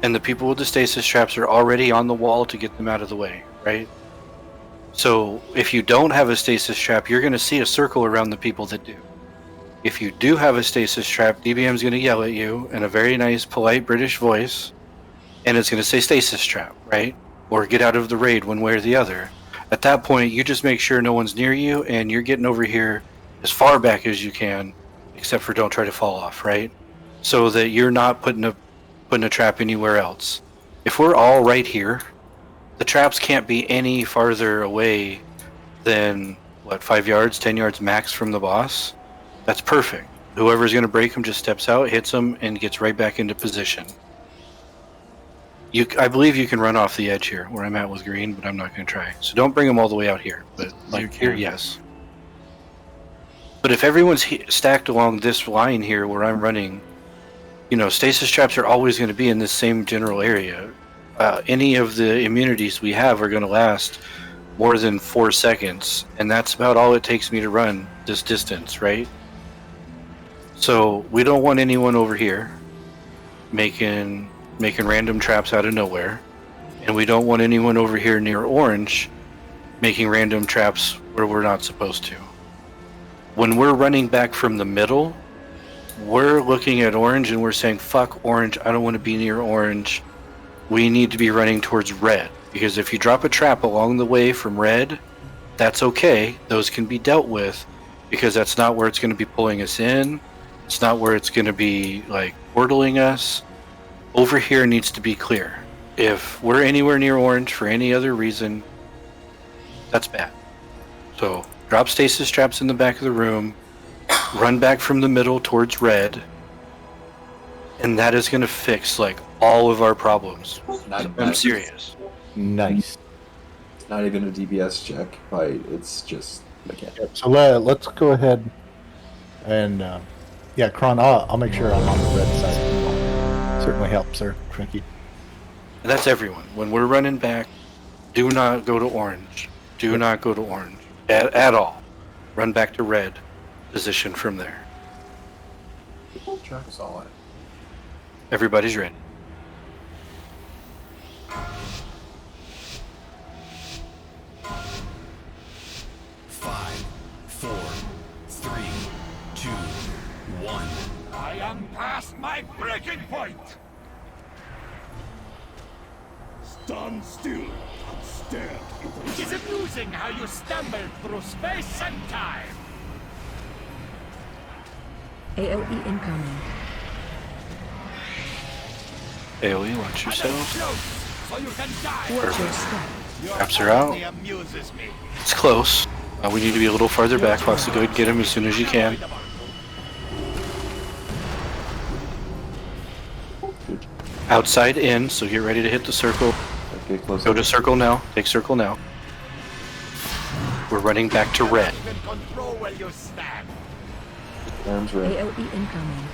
S2: and the people with the stasis traps are already on the wall to get them out of the way, right? So if you don't have a stasis trap, you're going to see a circle around the people that do. If you do have a stasis trap, DBM's going to yell at you in a very nice, polite British voice, and it's going to say stasis trap, right? Or get out of the raid one way or the other. At that point, you just make sure no one's near you, and you're getting over here as far back as you can, except for don't try to fall off, right? So that you're not putting a trap anywhere else. If we're all right here, the traps can't be any farther away than, 5 yards, 10 yards max from the boss? That's perfect. Whoever's going to break them just steps out, hits them, and gets right back into position. I believe you can run off the edge here, where I'm at with green, but I'm not going to try. So don't bring them all the way out here, but here, yes. But if everyone's stacked along this line here where I'm running, stasis traps are always going to be in this same general area. Any of the immunities we have are going to last more than 4 seconds, and that's about all it takes me to run this distance, right? So we don't want anyone over here making random traps out of nowhere, and we don't want anyone over here near orange making random traps where we're not supposed to. When we're running back from the middle, we're looking at orange and we're saying, fuck orange, I don't want to be near orange. We need to be running towards red, because if you drop a trap along the way from red, that's okay. Those can be dealt with, because that's not where it's going to be pulling us in. It's not where it's going to be portaling us. Over here needs to be clear. If we're anywhere near orange for any other reason, that's bad. So drop stasis traps in the back of the room, run back from the middle towards red, and that is going to fix all of our problems. I'm serious.
S11: Nice.
S10: It's not even a DBS check, right? It's just mechanical.
S11: So let's go ahead and Kron, I'll make sure I'm on the red side. Certainly helps, sir. Thank you.
S2: And that's everyone. When we're running back, do not go to orange. Do not go to orange at all. Run back to red. Position from there.
S10: Track is all in.
S2: Everybody's ready.
S5: Five, 4, 3, 2, 1.
S3: I am past my breaking point! Stand still and stare. It is amusing how you stumble through space and time!
S12: AOE incoming.
S2: AoE, watch yourself.
S3: So you can die.
S12: Watch your step.
S2: Traps are out.
S3: It amuses me.
S2: It's close. We need to be a little farther back. Foxy, go ahead and get him as soon as you can. Outside in, so get ready to hit the circle.
S10: Okay, close.
S2: Go to circle now. Take circle now. We're running back to red.
S3: You can control where you stand.
S10: Arms red.
S12: AoE incoming.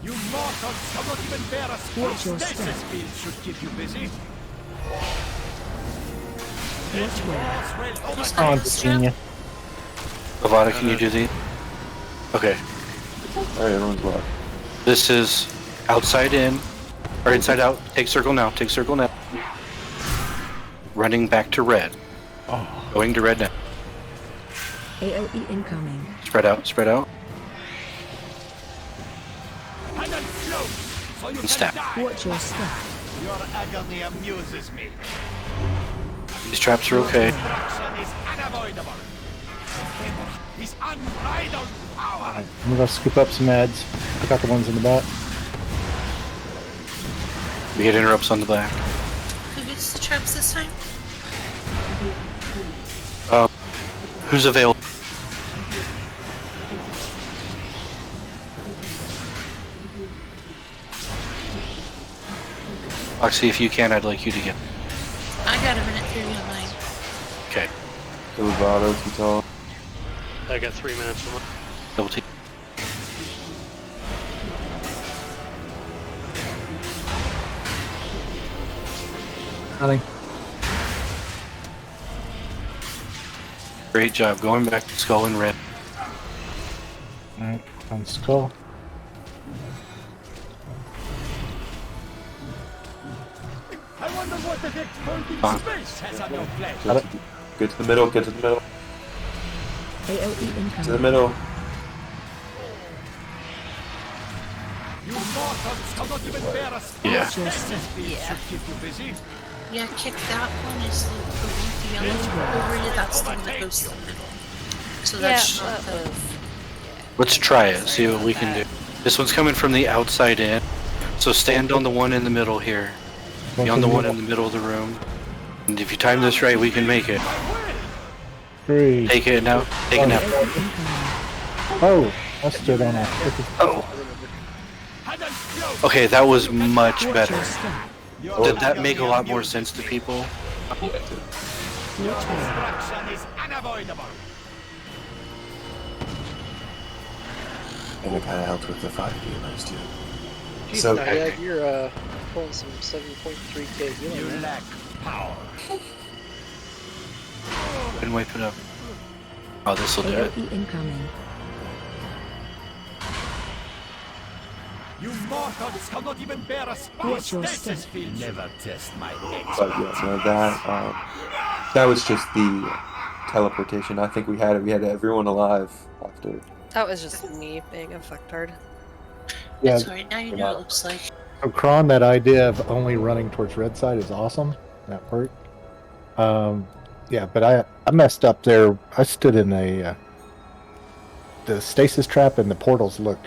S3: You mortals cannot even bear a small
S12: Watch your
S3: stasis
S12: step.
S3: field should keep you busy.
S12: Watch where.
S9: On, Virginia.
S2: Avada, can you do the? Okay.
S10: Alright, everyone's locked.
S2: This is outside in, or inside out. Take circle now. Take circle now. Running back to red. Going to red now.
S12: AoE incoming.
S2: Spread out. Spread out.
S3: And then float, so you can
S2: Step.
S3: die.
S12: Watch your step.
S3: Your agony amuses me.
S2: These traps are okay.
S3: Destruction is unavoidable. His unbridled power.
S11: I'm gonna go scoop up some meds. Pick out the ones in the back.
S2: We get interrupts on the back.
S9: Who gets the traps this time?
S2: Who's available? Foxy, if you can, I'd like you to get.
S9: I got a minute 30 on mine.
S2: Okay.
S10: Silvado, Tital.
S13: I got 3 minutes from it.
S2: Double T.
S11: Nothing.
S2: Great job. Going back to skull and red.
S11: Alright, on skull.
S3: I wonder what the next point in
S2: Fine.
S3: space has on your plate.
S10: Get to the middle, get to the middle.
S12: AoE incoming.
S10: To the middle.
S3: You mortals cannot even bear a small
S2: Yeah.
S3: stasis field should keep you busy.
S9: Yeah, kick that one is the yellow over you. That's the one that goes to the middle. So that's
S16: Yeah,
S9: not
S16: that
S9: the.
S16: was.
S2: Let's try it. See what we can do. This one's coming from the outside in. So stand on the one in the middle here. Be on the one in the middle of the room. And if you time this right, we can make it.
S11: 3.
S2: Take it now. Take it now.
S11: Oh, I stood on a.
S2: Oh. Okay, that was much better. Did that make a lot more sense to people?
S3: Destruction is unavoidable.
S10: And it kind of helped with the 5 nice too.
S14: Jeez,
S10: So-
S14: Naiad, you're pulling some 7.3k healing.
S3: You
S14: man.
S3: lack power.
S2: And wipe it up. Oh, this will do it.
S12: AoE incoming.
S3: You mortals cannot even bear a small
S12: Watch your
S3: stasis
S12: step.
S3: field. Never test my
S10: But yeah, no, that was just the teleportation. I think we had everyone alive after.
S16: That was just me being a fucktard.
S11: Yeah.
S9: That's alright, now you know what it looks like.
S11: So Kron, that idea of only running towards red side is awesome. That worked. Yeah, but I messed up there. I stood in a the stasis trap, and the portals look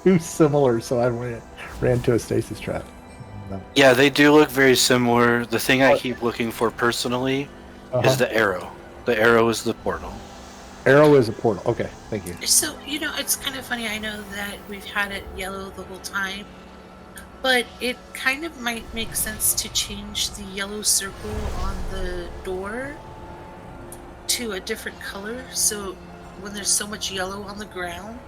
S11: too similar, so I ran to a stasis trap.
S2: Yeah, they do look very similar. The thing I keep looking for personally is the arrow. The arrow is the portal.
S11: Arrow is a portal. Okay, thank you.
S9: So, you know, it's kind of funny. I know that we've had it yellow the whole time, but it kind of might make sense to change the yellow circle on the door to a different color. So when there's so much yellow on the ground,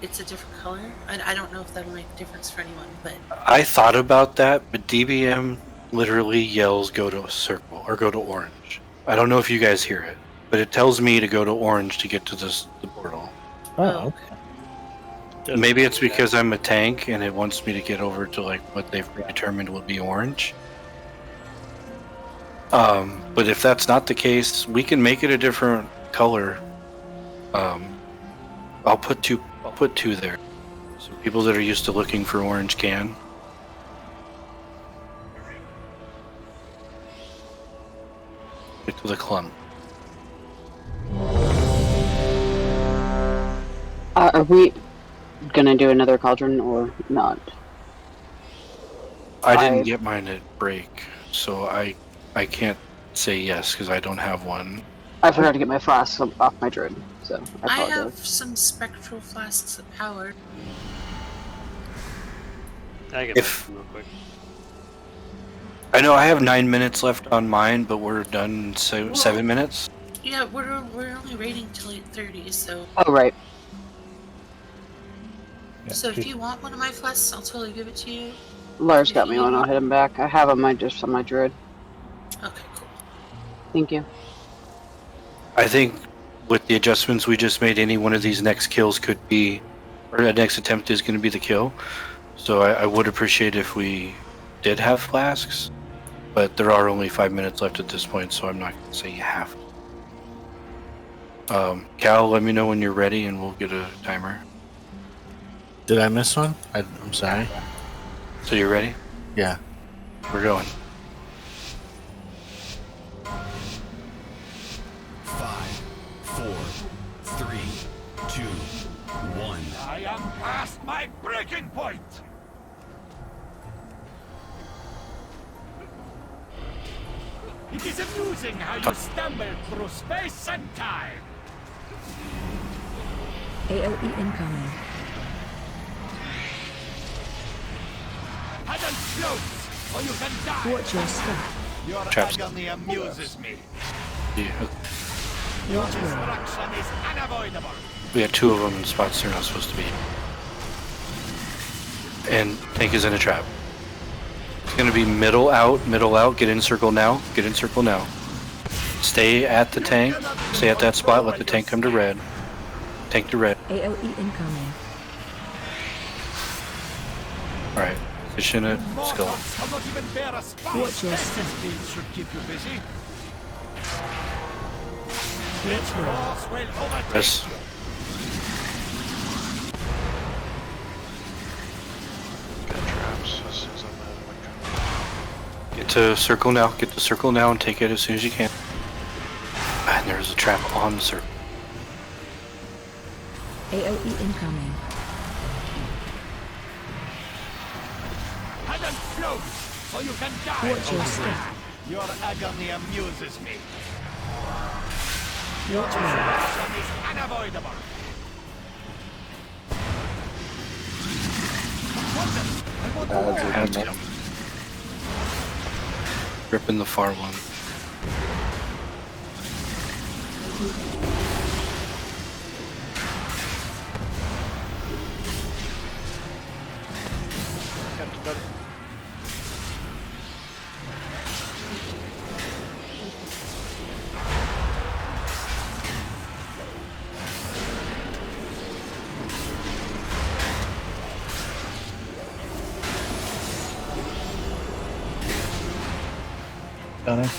S9: it's a different color. I don't know if that'll make a difference for anyone, but
S2: I thought about that, but DBM literally yells go to a circle or go to orange. I don't know if you guys hear it, but it tells me to go to orange to get to the portal.
S11: Oh, okay.
S2: Maybe it's because I'm a tank and it wants me to get over to like what they've predetermined will be orange. But if that's not the case, we can make it a different color. I'll put two there. So people that are used to looking for orange can. Get to the clump.
S6: Are we? gonna do another cauldron or not?
S2: I didn't get mine at break, so I can't say yes because I don't have one.
S6: I forgot to get my flask off my druid, so I
S9: I
S6: apologize.
S9: have some spectral flasks of power.
S13: I get
S2: If-
S13: mine real quick.
S2: I know I have 9 minutes left on mine, but we're done in 7 minutes.
S9: Yeah, we're only raiding till 8:30, so.
S6: Oh right.
S9: So if you want one of my flasks, I'll totally give it to you.
S6: Lars got me one. I'll hit him back. I have them. Just on my druid.
S9: Okay, cool.
S6: Thank you.
S2: I think with the adjustments we just made, any one of these next kills could be, or the next attempt is going to be the kill. So I would appreciate if we did have flasks, but there are only 5 minutes left at this point, so I'm not going to say you have to. Cal, let me know when you're ready and we'll get a timer.
S7: Did I miss one? I'm sorry.
S2: So you're ready?
S7: Yeah.
S2: We're going.
S5: 5, 4, 3, 2, 1.
S3: I am past my breaking point! It is amusing how you stumble through space and time!
S12: AOE incoming.
S3: Head and floats, or you can die!
S12: Watch your step.
S3: Your
S2: Traps.
S3: agony amuses me.
S2: Yeah.
S3: Your destruction is unavoidable.
S2: We had 2 of them in spots they're not supposed to be. And tank is in a trap. It's going to be middle out, get in circle now, get in circle now. Stay at the tank, stay at that spot, let the tank come to red. Tank to red.
S12: AOE incoming.
S2: Alright, position it, let's go.
S3: Cannot even bear a spot.
S12: Watch your step.
S3: These should keep you busy.
S12: Let's roll.
S3: Force will overtake
S2: Yes.
S3: you.
S17: Got traps as soon as I'm out.
S2: Get to circle now and take it as soon as you can. And there's a trap on the circle.
S12: AOE incoming.
S3: Head and float, so you can die.
S12: Watch your step.
S3: Your agony amuses me.
S12: Watch your
S3: Destruction is unavoidable.
S2: Had to. Ripping the far one.
S11: Done it.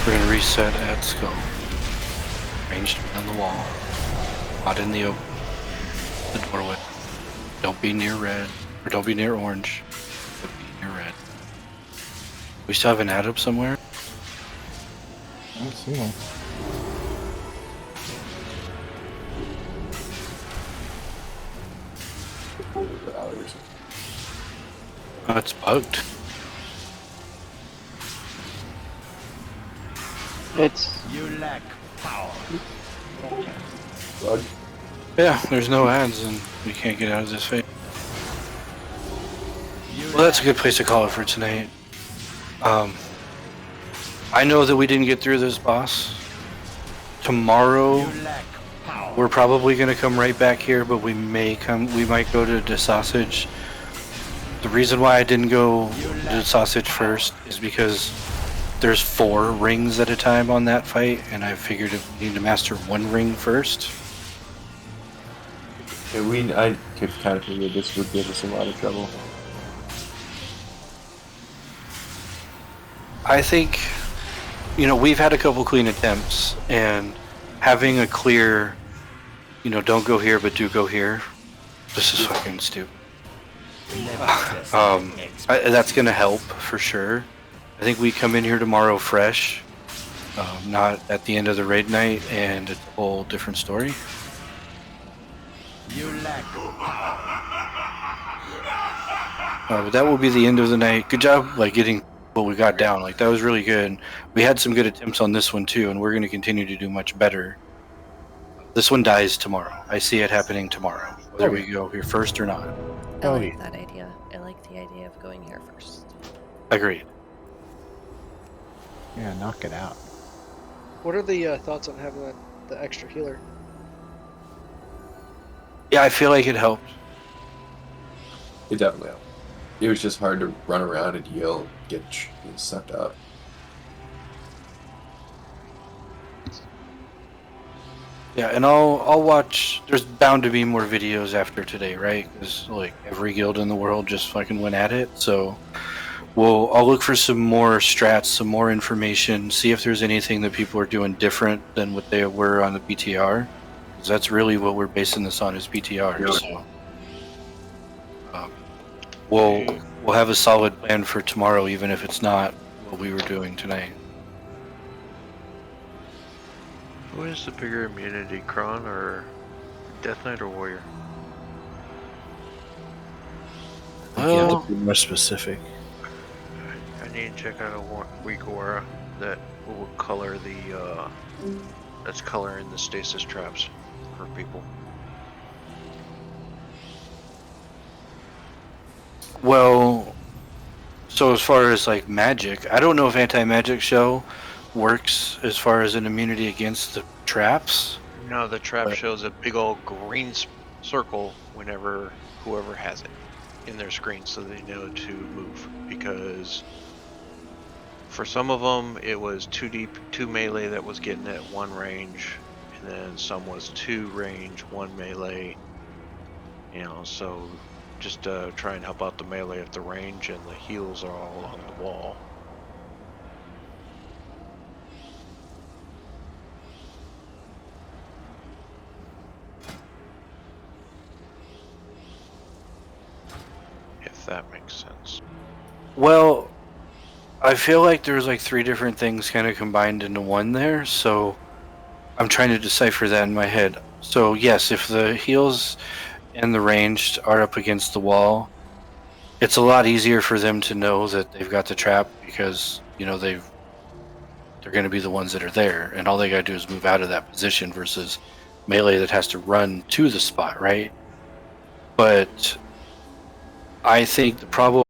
S2: We're gonna reset at skull. Ranged on the wall. Not in the open. The doorway. Don't be near red. Or don't be near orange. But be near red. We still have an add up somewhere?
S11: I don't see one.
S2: Oh, it's bugged.
S6: It's
S3: You lack power.
S10: Bug.
S2: Yeah, there's no ads and we can't get out of this phase. Well, that's a good place to call it for tonight. I know that we didn't get through this boss. Tomorrow, we're probably going to come right back here, but we might go to the sausage. The reason why I didn't go to the sausage first is because there's 4 rings at a time on that fight, and I figured if we need to master 1 ring first.
S10: Yeah, I could kind of figure this would give us a lot of trouble.
S2: I think, we've had a couple clean attempts, and having a clear, don't go here, but do go here. This is fucking stupid. That's going to help for sure. I think we come in here tomorrow fresh, not at the end of the raid night, and it's a whole different story.
S3: You lack
S2: But that will be the end of the night. Good job, like getting what we got down. Like that was really good. We had some good attempts on this one too, and we're going to continue to do much better. This one dies tomorrow. I see it happening tomorrow, whether we go here first or not.
S16: I like that idea. I like the idea of going here first.
S2: Agreed.
S11: Yeah, knock it out.
S14: What are the thoughts on having the extra healer?
S2: Yeah, I feel like it helped.
S10: It definitely helped. It was just hard to run around and heal and get sucked up.
S2: Yeah, and I'll watch. There's bound to be more videos after today, right? Because like every guild in the world just fucking went at it. So I'll look for some more strats, some more information, see if there's anything that people are doing different than what they were on the PTR. Because that's really what we're basing this on is PTR. So we'll have a solid plan for tomorrow, even if it's not what we were doing tonight.
S17: Who is the bigger immunity, Kron or Death Knight or Warrior?
S2: Well,
S7: to be more specific.
S17: I need to check out a weak aura that will color the that's coloring the stasis traps for people.
S2: Well, so as far as like magic, I don't know if anti-magic shell works as far as an immunity against the traps.
S17: No, the trap shows a big old green circle whenever whoever has it in their screen, so they know to move. Because for some of them, it was 2 melee that was getting at 1 range, and then some was 2 range, 1 melee. You know, so just try and help out the melee if the range and the heals are all along the wall. If that makes sense.
S2: Well, I feel like there's like 3 different things kind of combined into one there, so I'm trying to decipher that in my head. So yes, if the heals and the ranged are up against the wall, it's a lot easier for them to know that they've got the trap because, you know, they're going to be the ones that are there, and all they got to do is move out of that position versus melee that has to run to the spot, right? But I think the problem